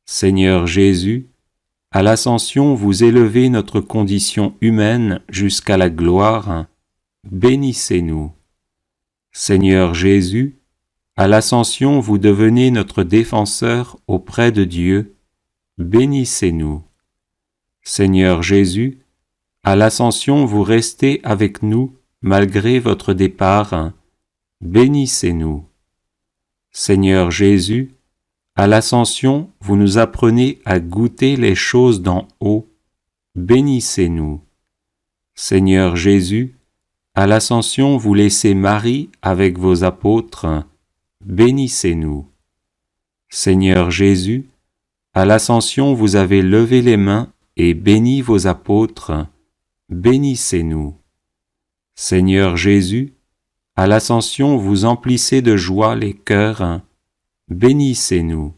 S1: Seigneur Jésus, à l'Ascension vous élevez notre condition humaine jusqu'à la gloire, bénissez-nous. Seigneur Jésus, à l'Ascension vous devenez notre défenseur auprès de Dieu, bénissez-nous. Seigneur Jésus, à l'Ascension vous restez avec nous malgré votre départ, bénissez-nous. Seigneur Jésus, à l'Ascension, vous nous apprenez à goûter les choses d'en haut. Bénissez-nous. Seigneur Jésus, à l'Ascension, vous laissez Marie avec vos apôtres. Bénissez-nous. Seigneur Jésus, à l'Ascension, vous avez levé les mains et béni vos apôtres. Bénissez-nous. Seigneur Jésus, à l'Ascension, vous emplissez de joie les cœurs. Bénissez-nous.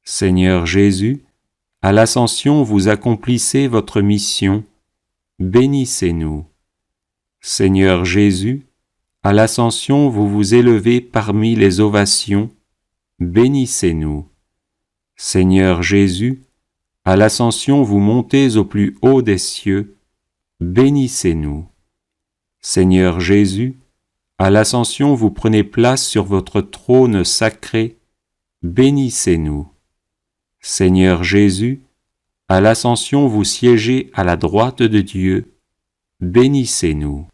S1: Seigneur Jésus, à l'Ascension, vous accomplissez votre mission. Bénissez-nous. Seigneur Jésus, à l'Ascension, vous vous élevez parmi les ovations. Bénissez-nous. Seigneur Jésus, à l'Ascension, vous montez au plus haut des cieux. Bénissez-nous. Seigneur Jésus, à l'Ascension, vous prenez place sur votre trône sacré. Bénissez-nous. Seigneur Jésus, à l'Ascension, vous siégez à la droite de Dieu. Bénissez-nous.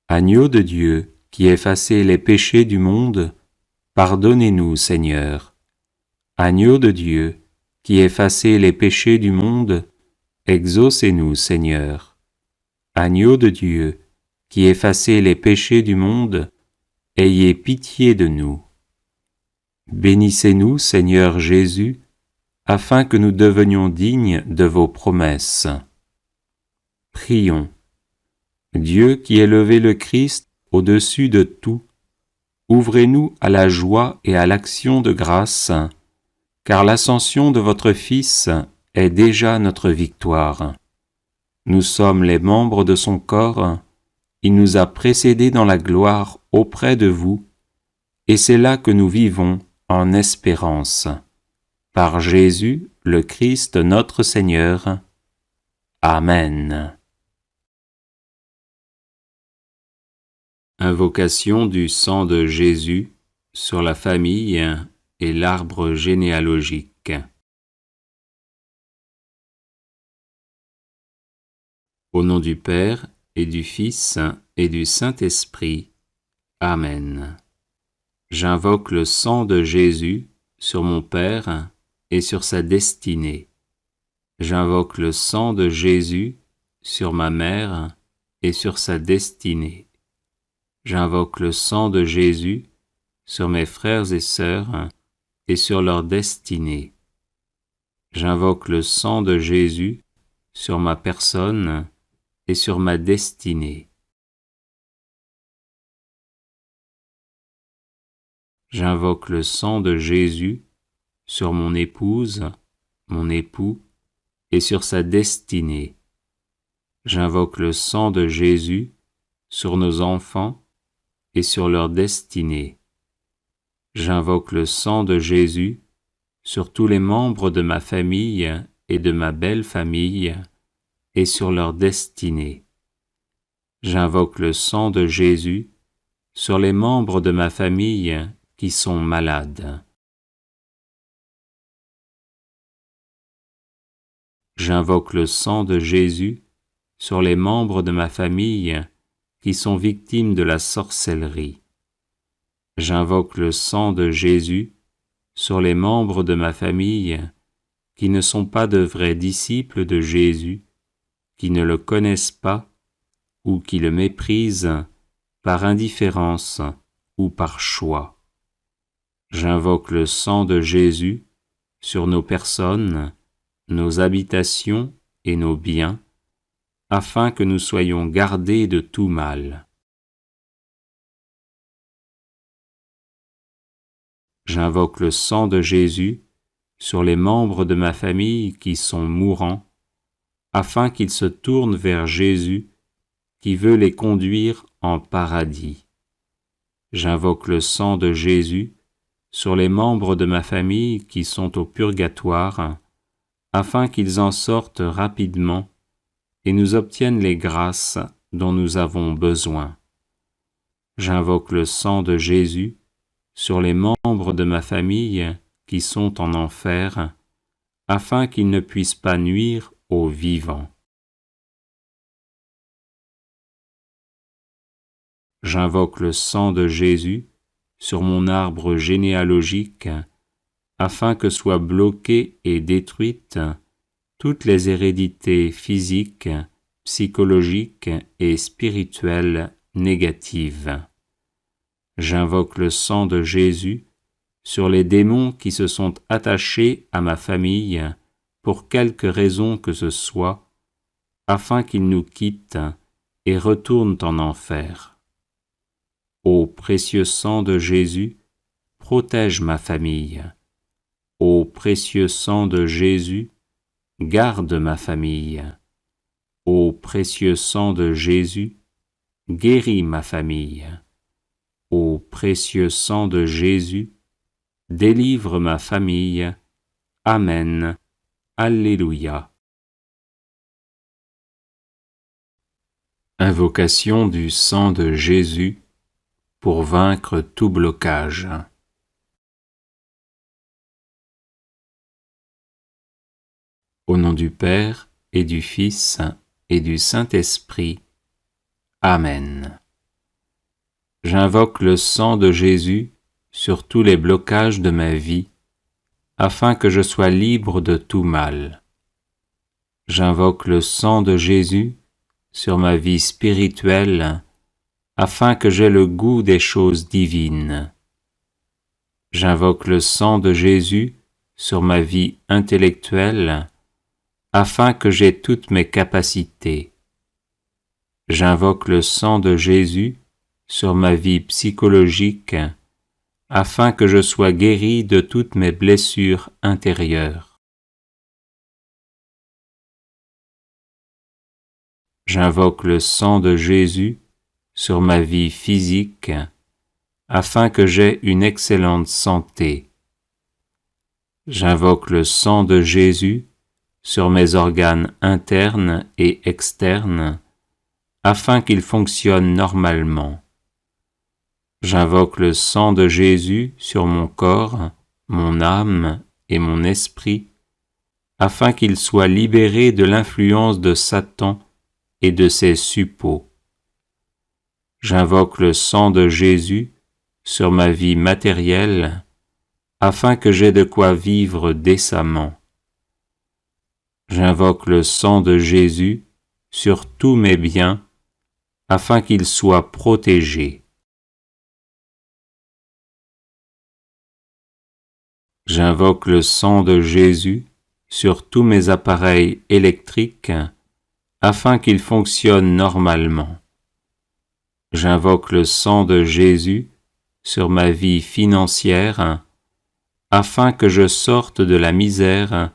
S1: Agneau de Dieu, qui effacez les péchés du monde, pardonnez-nous, Seigneur. Agneau de Dieu, qui effacez les péchés du monde, exaucez-nous, Seigneur. Agneau de Dieu, qui effacez les péchés du monde, ayez pitié de nous. Bénissez-nous, Seigneur Jésus, afin que nous devenions dignes de vos promesses. Prions. Dieu qui élevez le Christ au-dessus de tout, ouvrez-nous à la joie et à l'action de grâce, car l'ascension de votre Fils est déjà notre victoire. Nous sommes les membres de son corps, il nous a précédés dans la gloire auprès de vous, et c'est là que nous vivons en espérance. Par Jésus, le Christ notre Seigneur. Amen. Invocation du sang de Jésus sur la famille et l'arbre généalogique. Au nom du Père et du Fils et du Saint-Esprit. Amen. J'invoque le sang de Jésus sur mon Père et sur sa destinée. J'invoque le sang de Jésus sur ma mère et sur sa destinée. J'invoque le sang de Jésus sur mes frères et sœurs et sur leur destinée. J'invoque le sang de Jésus sur ma personne et sur ma destinée. J'invoque le sang de Jésus sur mon épouse, mon époux, et sur sa destinée. J'invoque le sang de Jésus sur nos enfants et sur leur destinée. J'invoque le sang de Jésus sur tous les membres de ma famille et de ma belle famille et sur leur destinée. J'invoque le sang de Jésus sur les membres de ma famille qui sont malades. J'invoque le sang de Jésus sur les membres de ma famille qui sont victimes de la sorcellerie. J'invoque le sang de Jésus sur les membres de ma famille qui ne sont pas de vrais disciples de Jésus, qui ne le connaissent pas ou qui le méprisent par indifférence ou par choix. J'invoque le sang de Jésus sur nos personnes, nos habitations et nos biens, afin que nous soyons gardés de tout mal. J'invoque le sang de Jésus sur les membres de ma famille qui sont mourants, afin qu'ils se tournent vers Jésus, qui veut les conduire en paradis. J'invoque le sang de Jésus sur les membres de ma famille qui sont au purgatoire, afin qu'ils en sortent rapidement et nous obtiennent les grâces dont nous avons besoin. J'invoque le sang de Jésus sur les membres de ma famille qui sont en enfer, afin qu'ils ne puissent pas nuire aux vivants. J'invoque le sang de Jésus sur mon arbre généalogique, afin que soient bloquées et détruites toutes les hérédités physiques, psychologiques et spirituelles négatives. J'invoque le sang de Jésus sur les démons qui se sont attachés à ma famille pour quelque raison que ce soit, afin qu'ils nous quittent et retournent en enfer. Ô précieux sang de Jésus, protège ma famille. Ô précieux sang de Jésus, garde ma famille. Ô précieux sang de Jésus, guéris ma famille. Ô précieux sang de Jésus, délivre ma famille. Amen. Alléluia. Invocation du sang de Jésus pour vaincre tout blocage. Au nom du Père et du Fils et du Saint-Esprit. Amen. J'invoque le sang de Jésus sur tous les blocages de ma vie, afin que je sois libre de tout mal. J'invoque le sang de Jésus sur ma vie spirituelle, afin que j'aie le goût des choses divines. J'invoque le sang de Jésus sur ma vie intellectuelle, afin que j'aie toutes mes capacités. J'invoque le sang de Jésus sur ma vie psychologique, afin que je sois guéri de toutes mes blessures intérieures. J'invoque le sang de Jésus sur ma vie physique, afin que j'aie une excellente santé. J'invoque le sang de Jésus sur mes organes internes et externes, afin qu'ils fonctionnent normalement. J'invoque le sang de Jésus sur mon corps, mon âme et mon esprit, afin qu'ils soient libérés de l'influence de Satan et de ses suppôts. J'invoque le sang de Jésus sur ma vie matérielle, afin que j'aie de quoi vivre décemment. J'invoque le sang de Jésus sur tous mes biens, afin qu'ils soient protégés. J'invoque le sang de Jésus sur tous mes appareils électriques, afin qu'ils fonctionnent normalement. J'invoque le sang de Jésus sur ma vie financière, afin que je sorte de la misère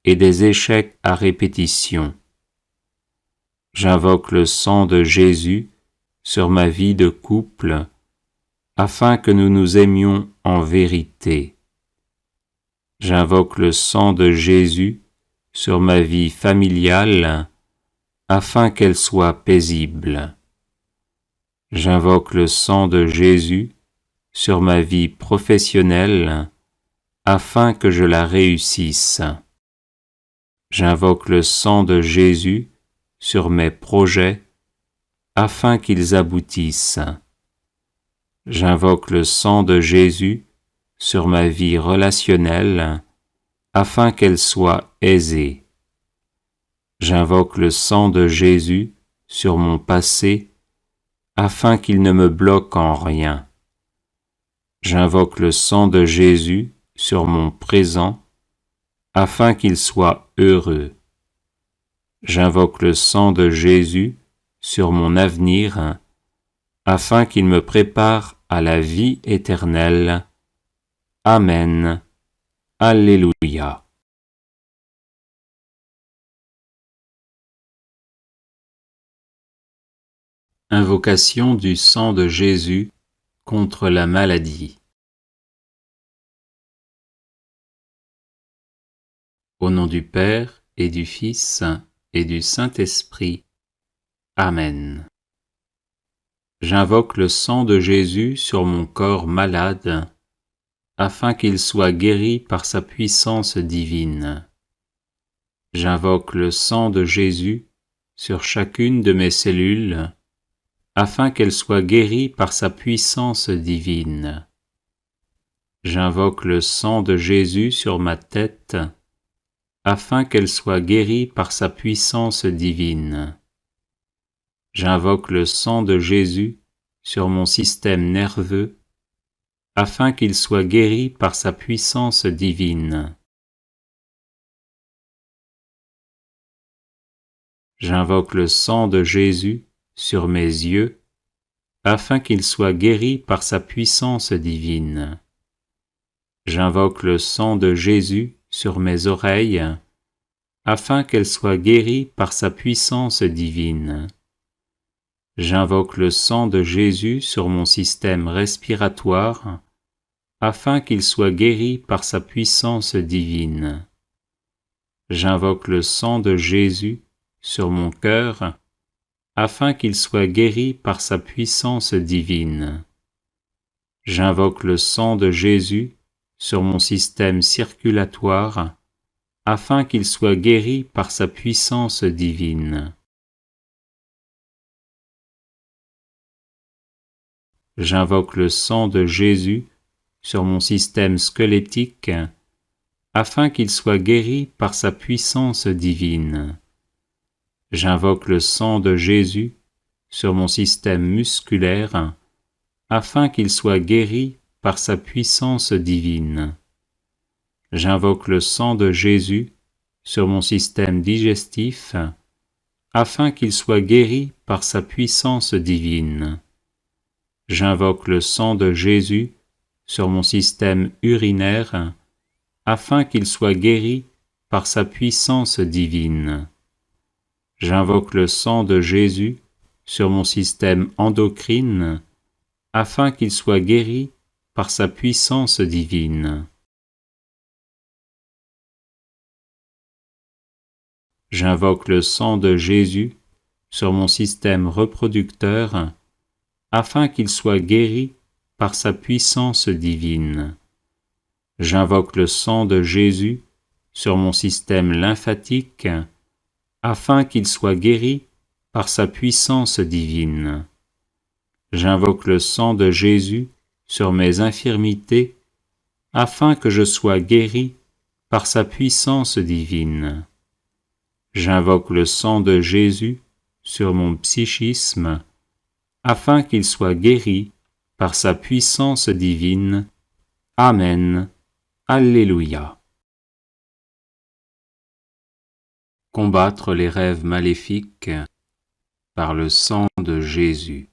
S1: et des échecs à répétition. J'invoque le sang de Jésus sur ma vie de couple, afin que nous nous aimions en vérité. J'invoque le sang de Jésus sur ma vie familiale, afin qu'elle soit paisible. J'invoque le sang de Jésus sur ma vie professionnelle, afin que je la réussisse. J'invoque le sang de Jésus sur mes projets, afin qu'ils aboutissent. J'invoque le sang de Jésus sur ma vie relationnelle, afin qu'elle soit aisée. J'invoque le sang de Jésus sur mon passé, afin qu'il ne me bloque en rien. J'invoque le sang de Jésus sur mon présent, afin qu'il soit heureux. J'invoque le sang de Jésus sur mon avenir, afin qu'il me prépare à la vie éternelle. Amen. Alléluia. Invocation du sang de Jésus contre la maladie. Au nom du Père et du Fils et du Saint-Esprit. Amen. J'invoque le sang de Jésus sur mon corps malade, afin qu'il soit guéri par sa puissance divine. J'invoque le sang de Jésus sur chacune de mes cellules, afin qu'elle soit guérie par sa puissance divine. J'invoque le sang de Jésus sur ma tête, afin qu'elle soit guérie par sa puissance divine. J'invoque le sang de Jésus sur mon système nerveux, afin qu'il soit guéri par sa puissance divine. J'invoque le sang de Jésus sur mes yeux, afin qu'il soit guéri par sa puissance divine. J'invoque le sang de Jésus sur mes oreilles, afin qu'elles soient guéries par sa puissance divine. J'invoque le sang de Jésus sur mon système respiratoire, afin qu'il soit guéri par sa puissance divine. J'invoque le sang de Jésus sur mon cœur, afin qu'il soit guéri par sa puissance divine. J'invoque le sang de Jésus sur mon système circulatoire, afin qu'il soit guéri par sa puissance divine. J'invoque le sang de Jésus sur mon système squelettique, afin qu'il soit guéri par sa puissance divine. J'invoque le sang de Jésus sur mon système musculaire, afin qu'il soit guéri par sa puissance divine. J'invoque le sang de Jésus sur mon système digestif, afin qu'il soit guéri par sa puissance divine. J'invoque le sang de Jésus sur mon système urinaire, afin qu'il soit guéri par sa puissance divine. J'invoque le sang de Jésus sur mon système endocrine, afin qu'il soit guéri par sa puissance divine. J'invoque le sang de Jésus sur mon système reproducteur, afin qu'il soit guéri par sa puissance divine. J'invoque le sang de Jésus sur mon système lymphatique, afin qu'il soit guéri par sa puissance divine. J'invoque le sang de Jésus sur mes infirmités, afin que je sois guéri par sa puissance divine. J'invoque le sang de Jésus sur mon psychisme, afin qu'il soit guéri par sa puissance divine. Amen. Alléluia. Combattre les rêves maléfiques par le sang de Jésus.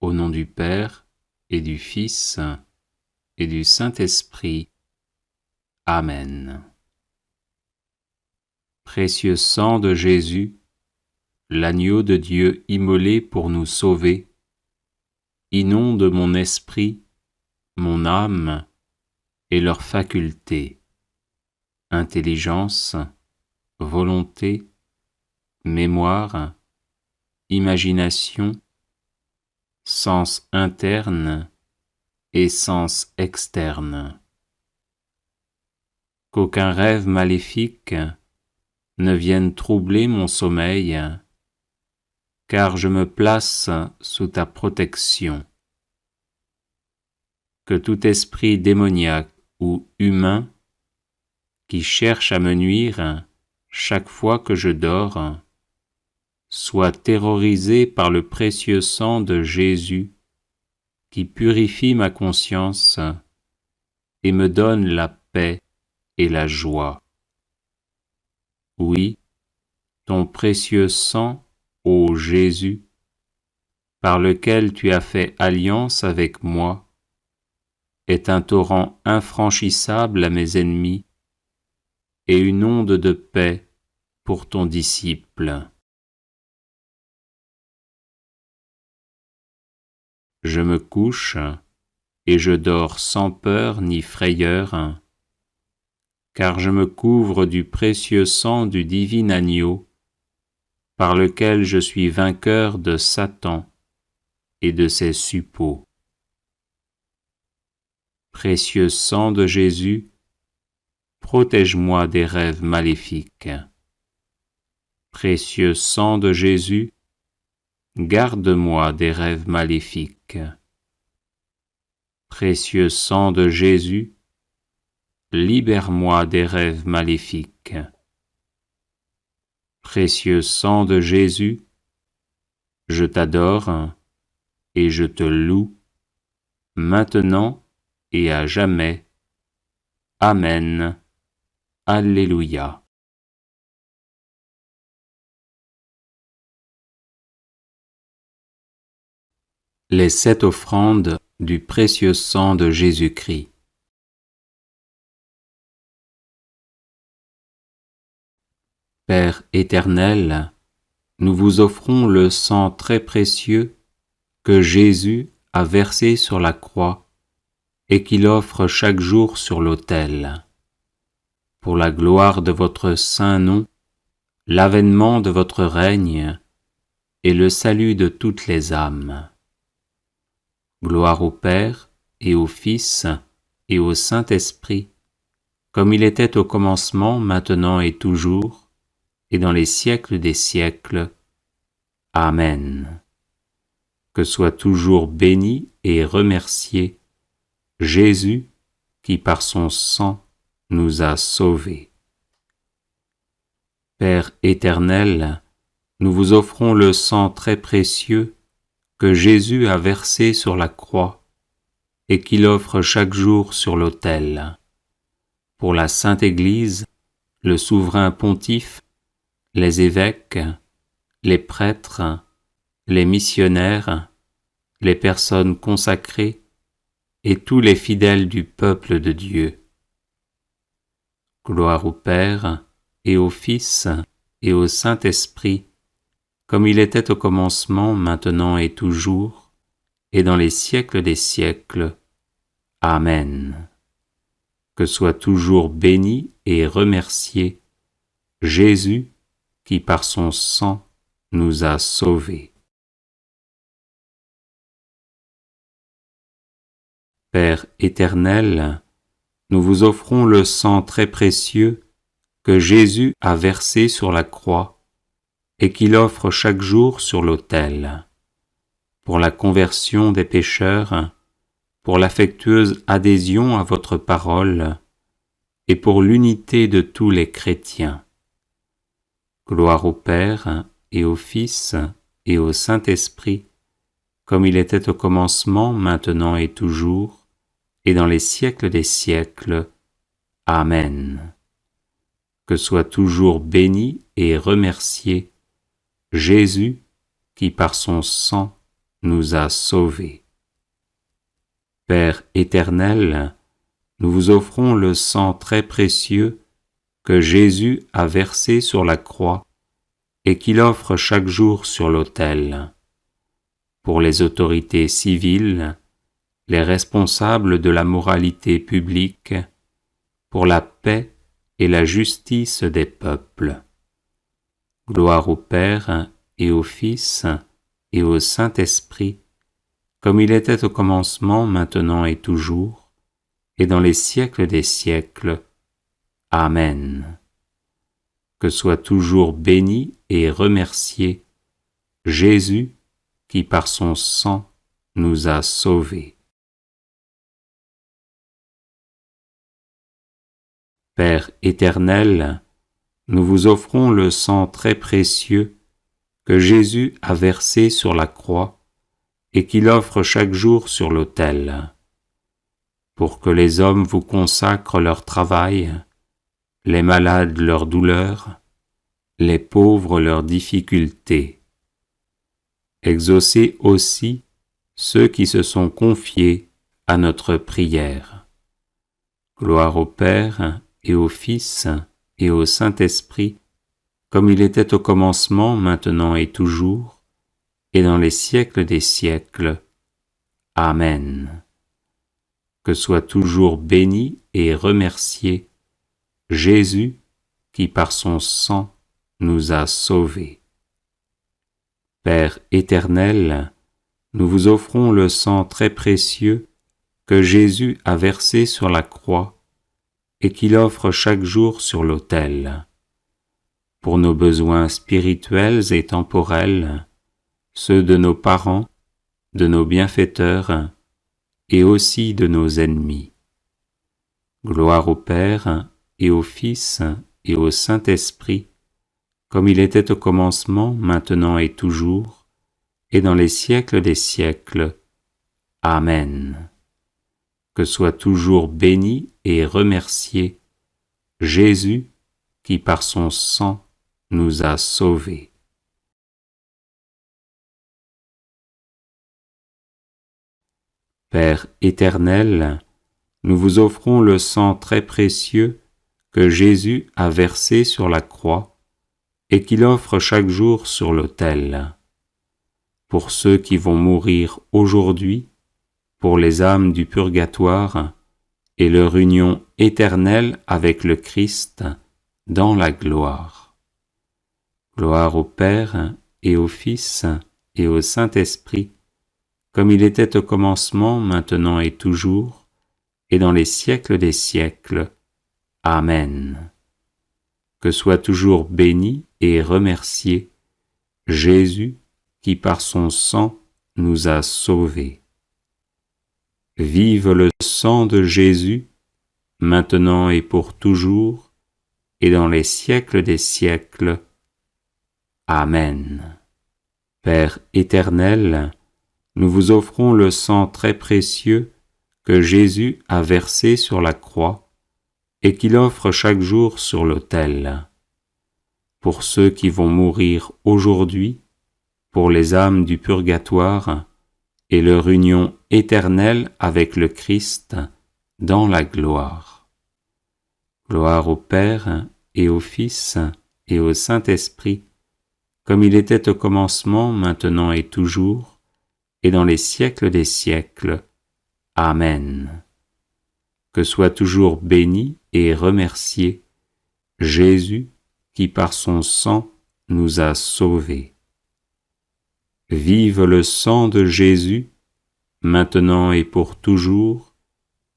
S1: Au nom du Père et du Fils et du Saint-Esprit. Amen. Précieux sang de Jésus, l'agneau de Dieu immolé pour nous sauver, inonde mon esprit, mon âme et leurs facultés, intelligence, volonté, mémoire, imagination, sens interne et sens externe. Qu'aucun rêve maléfique ne vienne troubler mon sommeil, car je me place sous ta protection. Que tout esprit démoniaque ou humain qui cherche à me nuire chaque fois que je dors soit terrorisé par le précieux sang de Jésus qui purifie ma conscience et me donne la paix et la joie. Oui, ton précieux sang, ô Jésus, par lequel tu as fait alliance avec moi, est un torrent infranchissable à mes ennemis et une onde de paix pour ton disciple. Je me couche et je dors sans peur ni frayeur, car je me couvre du précieux sang du divin agneau, par lequel je suis vainqueur de Satan et de ses suppôts. Précieux sang de Jésus, protège-moi des rêves maléfiques. Précieux sang de Jésus, garde-moi des rêves maléfiques. Précieux sang de Jésus, libère-moi des rêves maléfiques. Précieux sang de Jésus, je t'adore et je te loue, maintenant et à jamais. Amen. Alléluia. Les 7 offrandes du précieux sang de Jésus-Christ. Père éternel, nous vous offrons le sang très précieux que Jésus a versé sur la croix et qu'il offre chaque jour sur l'autel. Pour la gloire de votre saint nom, l'avènement de votre règne et le salut de toutes les âmes. Gloire au Père et au Fils et au Saint-Esprit, comme il était au commencement, maintenant et toujours, et dans les siècles des siècles. Amen. Que soit toujours béni et remercié Jésus qui par son sang nous a sauvés. Père éternel, nous vous offrons le sang très précieux que Jésus a versé sur la croix et qu'il offre chaque jour sur l'autel. Pour la Sainte Église, le souverain pontife, les évêques, les prêtres, les missionnaires, les personnes consacrées et tous les fidèles du peuple de Dieu. Gloire au Père et au Fils et au Saint-Esprit, comme il était au commencement, maintenant et toujours, et dans les siècles des siècles. Amen. Que soit toujours béni et remercié Jésus qui par son sang nous a sauvés. Père éternel, nous vous offrons le sang très précieux que Jésus a versé sur la croix et qu'il offre chaque jour sur l'autel, pour la conversion des pécheurs, pour l'affectueuse adhésion à votre parole et pour l'unité de tous les chrétiens. Gloire au Père et au Fils et au Saint-Esprit, comme il était au commencement, maintenant et toujours, et dans les siècles des siècles. Amen. Que soit toujours béni et remercié Jésus qui par son sang nous a sauvés. Père éternel, nous vous offrons le sang très précieux que Jésus a versé sur la croix et qu'il offre chaque jour sur l'autel. Pour les autorités civiles, les responsables de la moralité publique, pour la paix et la justice des peuples. Gloire au Père et au Fils et au Saint-Esprit, comme il était au commencement, maintenant et toujours, et dans les siècles des siècles. Amen. Que soit toujours béni et remercié Jésus qui par son sang nous a sauvés. Père éternel, nous vous offrons le sang très précieux que Jésus a versé sur la croix et qu'il offre chaque jour sur l'autel, pour que les hommes vous consacrent leur travail, les malades leur douleur, les pauvres leurs difficultés. Exaucez aussi ceux qui se sont confiés à notre prière. Gloire au Père et au Fils et au Saint-Esprit, comme il était au commencement, maintenant et toujours, et dans les siècles des siècles. Amen. Que soit toujours béni et remercié Jésus qui par son sang nous a sauvés. Père éternel, nous vous offrons le sang très précieux que Jésus a versé sur la croix et qu'il offre chaque jour sur l'autel. pour nos besoins spirituels et temporels, ceux de nos parents, de nos bienfaiteurs et aussi de nos ennemis. Gloire au Père et au Fils et au Saint-Esprit, comme il était au commencement, maintenant et toujours, et dans les siècles des siècles. Amen. Que soit toujours béni et remercié Jésus qui par son sang nous a sauvés. Père éternel, nous vous offrons le sang très précieux que Jésus a versé sur la croix et qu'il offre chaque jour sur l'autel. Pour ceux qui vont mourir aujourd'hui, pour les âmes du purgatoire et leur union éternelle avec le Christ dans la gloire. Gloire au Père et au Fils et au Saint-Esprit, comme il était au commencement, maintenant et toujours, et dans les siècles des siècles. Amen. Que soit toujours béni et remercié Jésus qui par son sang nous a sauvés. Vive le sang de Jésus, maintenant et pour toujours, et dans les siècles des siècles. Amen. Père éternel, nous vous offrons le sang très précieux que Jésus a versé sur la croix et qu'il offre chaque jour sur l'autel. Pour ceux qui vont mourir aujourd'hui, pour les âmes du purgatoire et leur union éternelle avec le Christ dans la gloire. Gloire au Père et au Fils et au Saint-Esprit, comme il était au commencement, maintenant et toujours, et dans les siècles des siècles. Amen. Que soit toujours béni et remercié Jésus qui par son sang nous a sauvés. Vive le sang de Jésus, maintenant et pour toujours,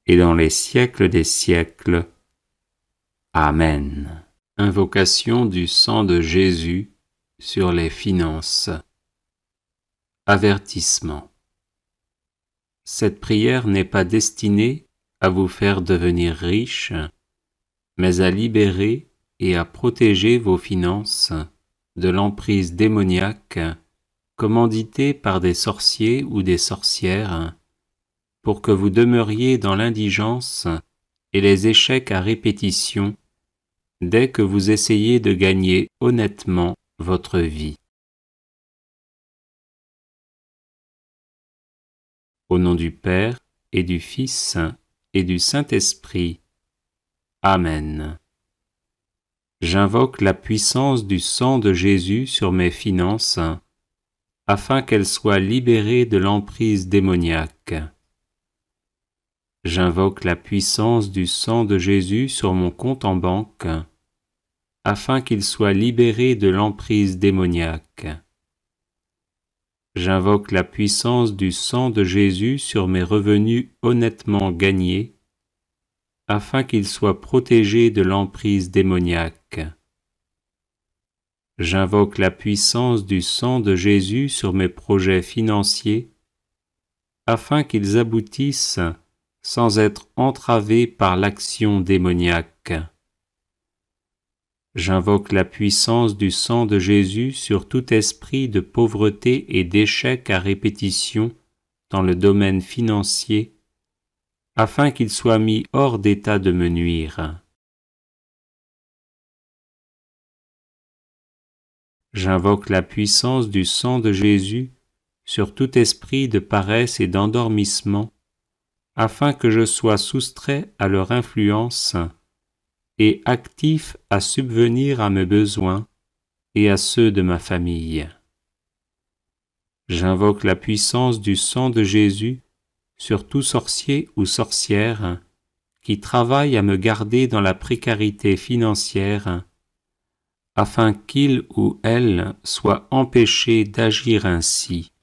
S1: et dans les siècles des siècles. Amen. Invocation du sang de Jésus sur les finances. Avertissement. Cette prière n'est pas destinée à vous faire devenir riche, mais à libérer et à protéger vos finances de l'emprise démoniaque commanditée par des sorciers ou des sorcières pour que vous demeuriez dans l'indigence et les échecs à répétition dès que vous essayez de gagner honnêtement votre vie. Au nom du Père et du Fils et du Saint-Esprit. Amen. J'invoque la puissance du sang de Jésus sur mes finances, afin qu'elles soient libérées de l'emprise démoniaque. J'invoque la puissance du sang de Jésus sur mon compte en banque, afin qu'il soit libéré de l'emprise démoniaque. J'invoque la puissance du sang de Jésus sur mes revenus honnêtement gagnés, afin qu'ils soient protégés de l'emprise démoniaque. J'invoque la puissance du sang de Jésus sur mes projets financiers, afin qu'ils aboutissent sans être entravés par l'action démoniaque. J'invoque la puissance du sang de Jésus sur tout esprit de pauvreté et d'échec à répétition dans le domaine financier, afin qu'il soit mis hors d'état de me nuire. J'invoque la puissance du sang de Jésus sur tout esprit de paresse et d'endormissement, afin que je sois soustrait à leur influence et actif à subvenir à mes besoins et à ceux de ma famille. J'invoque la puissance du sang de Jésus sur tout sorcier ou sorcière qui travaille à me garder dans la précarité financière, afin qu'il ou elle soit empêché d'agir ainsi.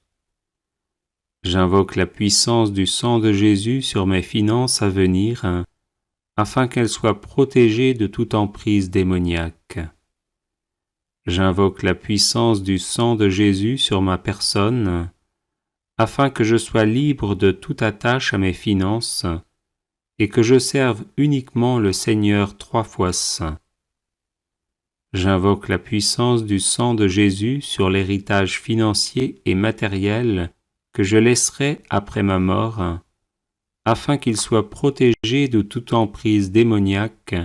S1: J'invoque la puissance du sang de Jésus sur mes finances à venir, afin qu'elles soient protégées de toute emprise démoniaque. J'invoque la puissance du sang de Jésus sur ma personne, afin que je sois libre de toute attache à mes finances et que je serve uniquement le Seigneur 3 fois saint. J'invoque la puissance du sang de Jésus sur l'héritage financier et matériel que je laisserai après ma mort, afin qu'il soit protégé de toute emprise démoniaque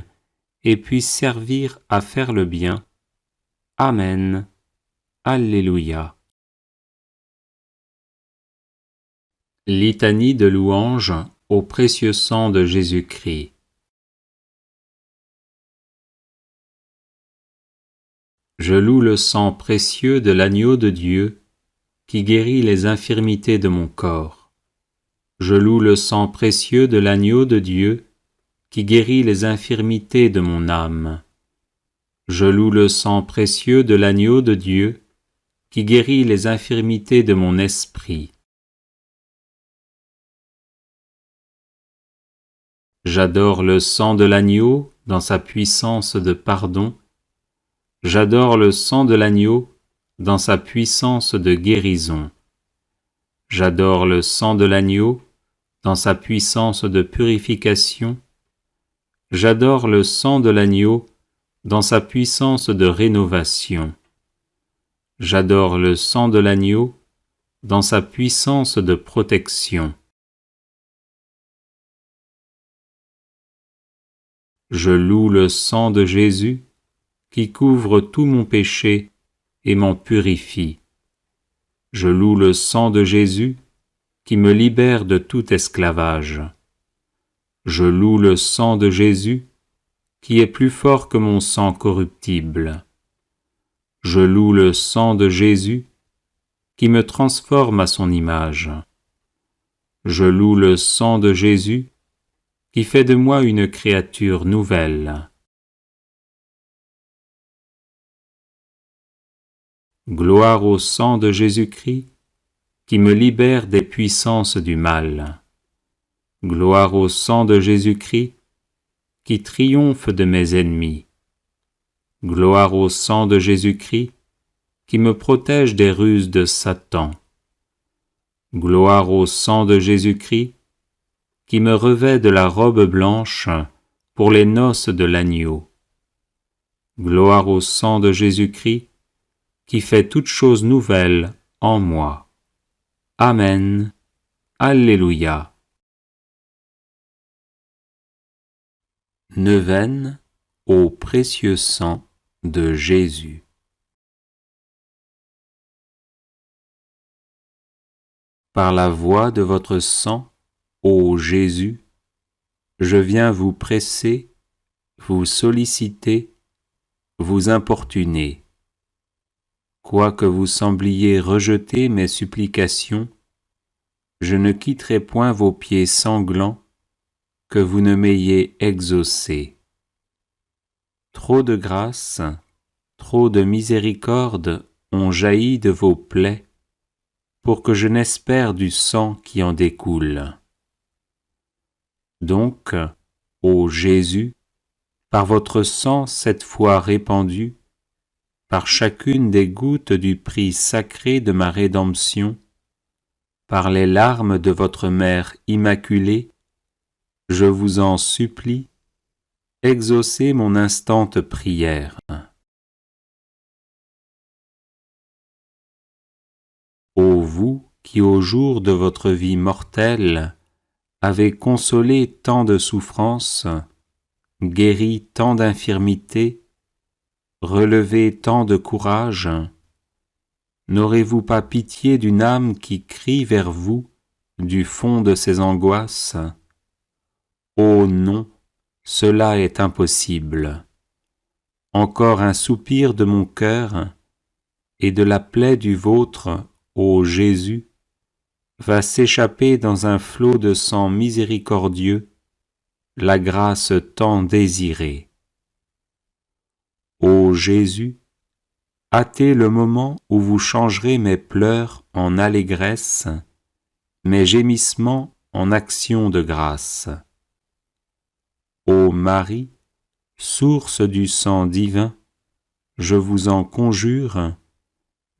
S1: et puisse servir à faire le bien. Amen. Alléluia. Litanie de louange au précieux sang de Jésus-Christ. Je loue le sang précieux de l'agneau de Dieu qui guérit les infirmités de mon corps. Je loue le sang précieux de l'agneau de Dieu qui guérit les infirmités de mon âme. Je loue le sang précieux de l'agneau de Dieu qui guérit les infirmités de mon esprit. J'adore le sang de l'agneau dans sa puissance de pardon. J'adore le sang de l'agneau dans sa puissance de guérison. J'adore le sang de l'agneau dans sa puissance de purification. J'adore le sang de l'agneau dans sa puissance de rénovation. J'adore le sang de l'agneau dans sa puissance de protection. Je loue le sang de Jésus qui couvre tout mon péché et m'en purifie. Je loue le sang de Jésus qui me libère de tout esclavage. Je loue le sang de Jésus qui est plus fort que mon sang corruptible. Je loue le sang de Jésus qui me transforme à son image. Je loue le sang de Jésus qui fait de moi une créature nouvelle. Gloire au sang de Jésus-Christ qui me libère des puissances du mal. Gloire au sang de Jésus-Christ qui triomphe de mes ennemis. Gloire au sang de Jésus-Christ qui me protège des ruses de Satan. Gloire au sang de Jésus-Christ qui me revêt de la robe blanche pour les noces de l'agneau. Gloire au sang de Jésus-Christ qui fait toutes choses nouvelles en moi. Amen. Alléluia. Neuvaine au précieux sang de Jésus. Par la voie de votre sang, ô Jésus, je viens vous presser, vous solliciter, vous importuner. Quoique vous sembliez rejeter mes supplications, je ne quitterai point vos pieds sanglants, que vous ne m'ayez exaucé. Trop de grâce, trop de miséricorde ont jailli de vos plaies, pour que je n'espère du sang qui en découle. Donc, ô Jésus, par votre sang cette fois répandu, par chacune des gouttes du prix sacré de ma rédemption, par les larmes de votre Mère immaculée, je vous en supplie, exaucez mon instante prière. Ô vous qui au jour de votre vie mortelle avez consolé tant de souffrances, guéri tant d'infirmités, relevé tant de courage, n'aurez-vous pas pitié d'une âme qui crie vers vous du fond de ses angoisses? Oh non, cela est impossible. Encore un soupir de mon cœur et de la plaie du vôtre, ô Jésus, va s'échapper dans un flot de sang miséricordieux, la grâce tant désirée. Ô Jésus, hâtez le moment où vous changerez mes pleurs en allégresse, mes gémissements en actions de grâce. Ô Marie, source du sang divin, je vous en conjure,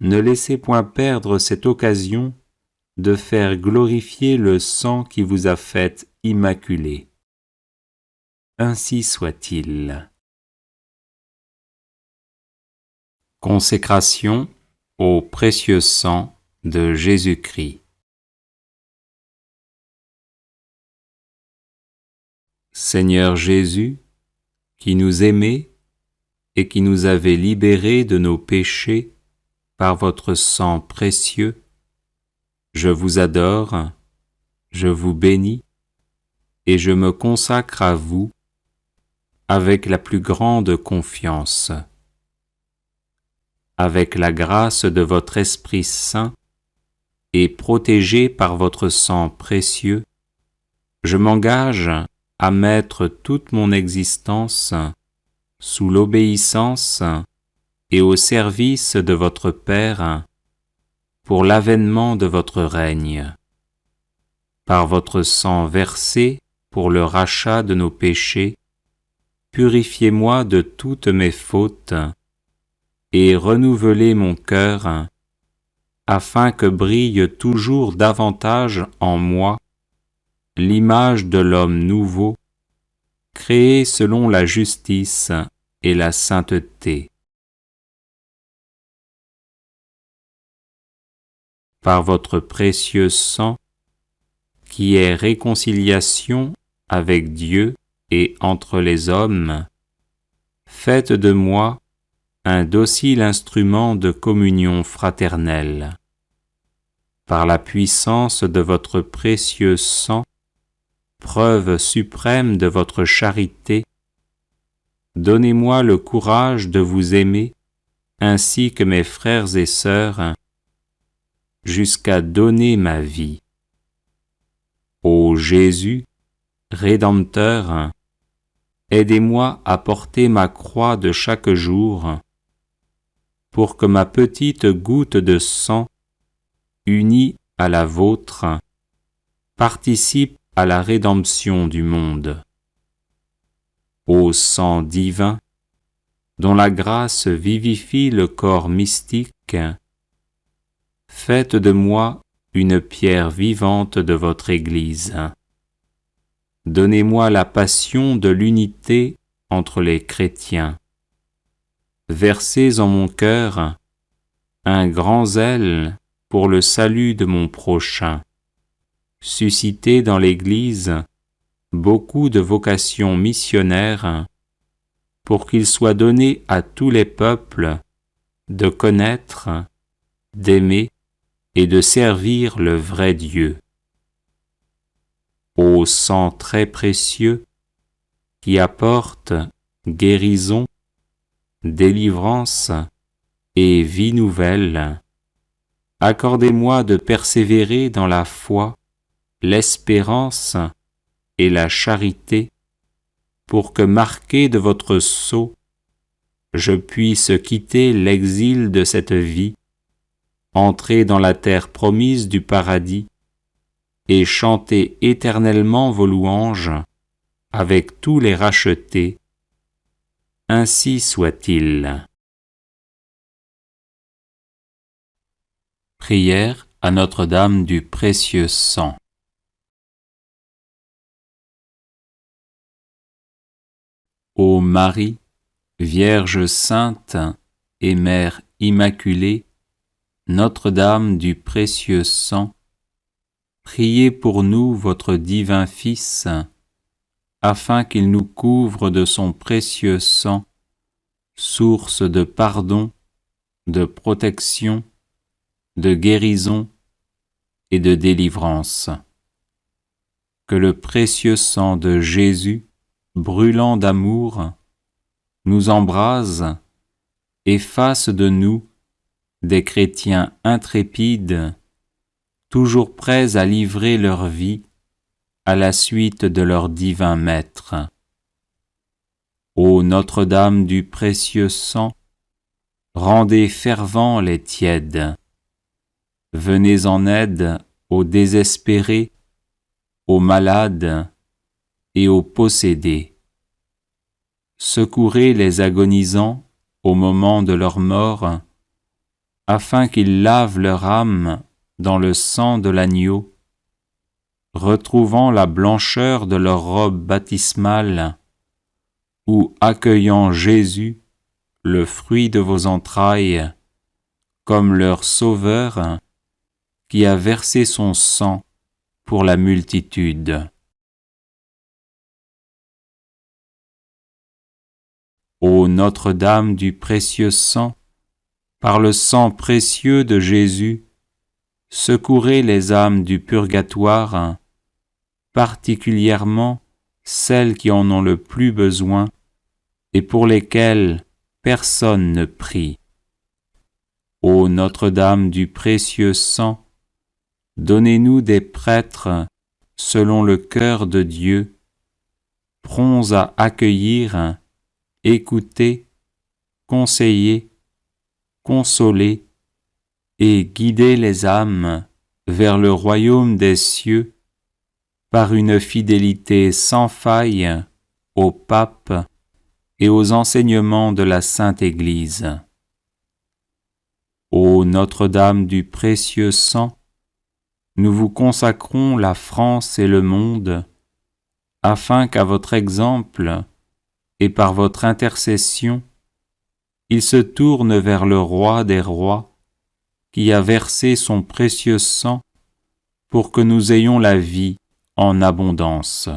S1: ne laissez point perdre cette occasion de faire glorifier le sang qui vous a faite immaculée. Ainsi soit-il. Consécration au précieux sang de Jésus-Christ. Seigneur Jésus, qui nous aimez et qui nous avez libérés de nos péchés par votre sang précieux, je vous adore, je vous bénis et je me consacre à vous avec la plus grande confiance. Avec la grâce de votre Esprit Saint et protégé par votre sang précieux, je m'engage à mettre toute mon existence sous l'obéissance et au service de votre Père pour l'avènement de votre règne. Par votre sang versé pour le rachat de nos péchés, purifiez-moi de toutes mes fautes et renouvelez mon cœur, afin que brille toujours davantage en moi l'image de l'homme nouveau, créé selon la justice et la sainteté. Par votre précieux sang, qui est réconciliation avec Dieu et entre les hommes, faites de moi un docile instrument de communion fraternelle. Par la puissance de votre précieux sang, preuve suprême de votre charité, donnez-moi le courage de vous aimer ainsi que mes frères et sœurs, jusqu'à donner ma vie. Ô Jésus, Rédempteur, aidez-moi à porter ma croix de chaque jour, pour que ma petite goutte de sang, unie à la vôtre, participe à la rédemption du monde. Ô sang divin, dont la grâce vivifie le corps mystique, faites de moi une pierre vivante de votre Église. Donnez-moi la passion de l'unité entre les chrétiens. Versez en mon cœur un grand zèle pour le salut de mon prochain. Suscitez dans l'Église beaucoup de vocations missionnaires pour qu'il soit donné à tous les peuples de connaître, d'aimer et de servir le vrai Dieu. Ô sang très précieux qui apporte guérison, délivrance et vie nouvelle, accordez-moi de persévérer dans la foi, l'espérance et la charité, pour que, marqué de votre sceau, je puisse quitter l'exil de cette vie, entrer dans la terre promise du paradis et chanter éternellement vos louanges avec tous les rachetés. Ainsi soit-il. Prière à Notre-Dame du précieux sang. Ô Marie, Vierge sainte et Mère immaculée, Notre-Dame du précieux sang, priez pour nous votre divin Fils, afin qu'il nous couvre de son précieux sang, source de pardon, de protection, de guérison et de délivrance. Que le précieux sang de Jésus, brûlant d'amour, nous embrase et fasse de nous des chrétiens intrépides, toujours prêts à livrer leur vie à la suite de leur divin Maître. Ô Notre-Dame du précieux sang, rendez fervents les tièdes. Venez en aide aux désespérés, aux malades et aux possédés. Secourez les agonisants au moment de leur mort, afin qu'ils lavent leur âme dans le sang de l'agneau, retrouvant la blancheur de leur robe baptismale, ou accueillant Jésus, le fruit de vos entrailles, comme leur Sauveur, qui a versé son sang pour la multitude. Ô Notre-Dame du précieux sang, par le sang précieux de Jésus, secourez les âmes du purgatoire, particulièrement celles qui en ont le plus besoin et pour lesquelles personne ne prie. Ô Notre-Dame du précieux sang, donnez-nous des prêtres selon le cœur de Dieu, prompts à accueillir, écouter, conseiller, consoler et guider les âmes vers le royaume des cieux par une fidélité sans faille au pape et aux enseignements de la Sainte Église. Ô Notre-Dame du précieux sang, nous vous consacrons la France et le monde, afin qu'à votre exemple et par votre intercession, ils se tournent vers le Roi des rois, qui a versé son précieux sang pour que nous ayons la vie en abondance.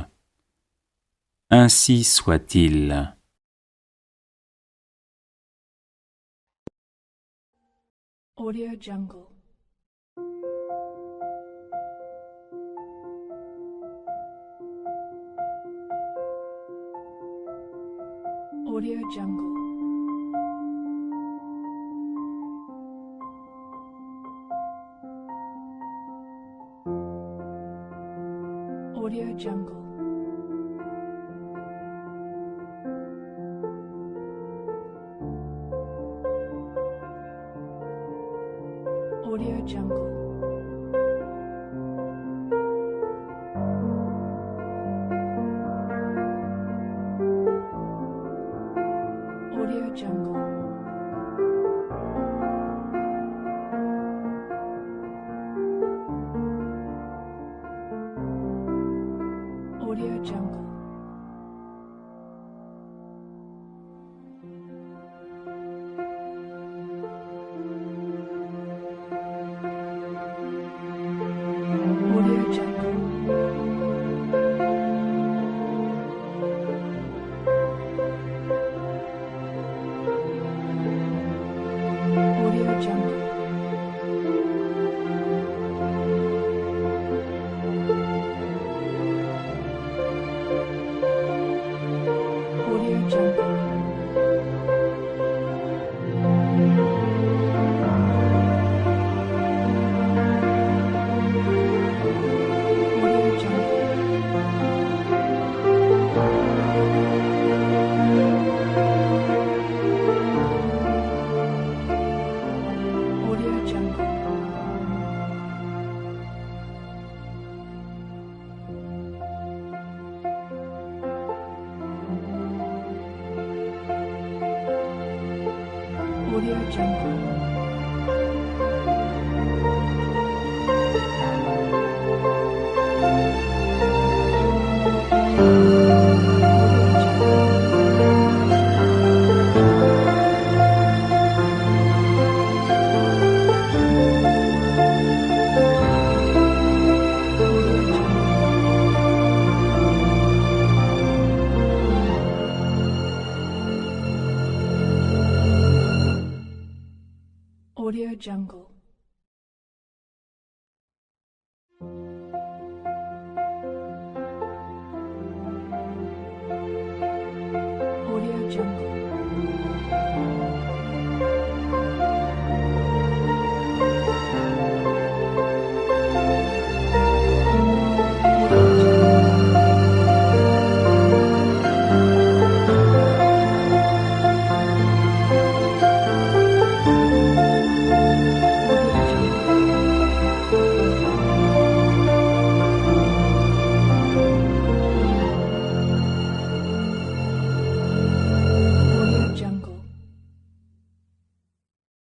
S1: Ainsi soit-il.
S3: Audio Jungle. Audio Jungle. Audio Jungle. Audio Jungle. Audio Jungle. Audio Jungle. Audio Jungle. Audio Jungle. Audio Jungle. Audio Jungle. Audio Jungle. Audio Jungle. Audio Jungle.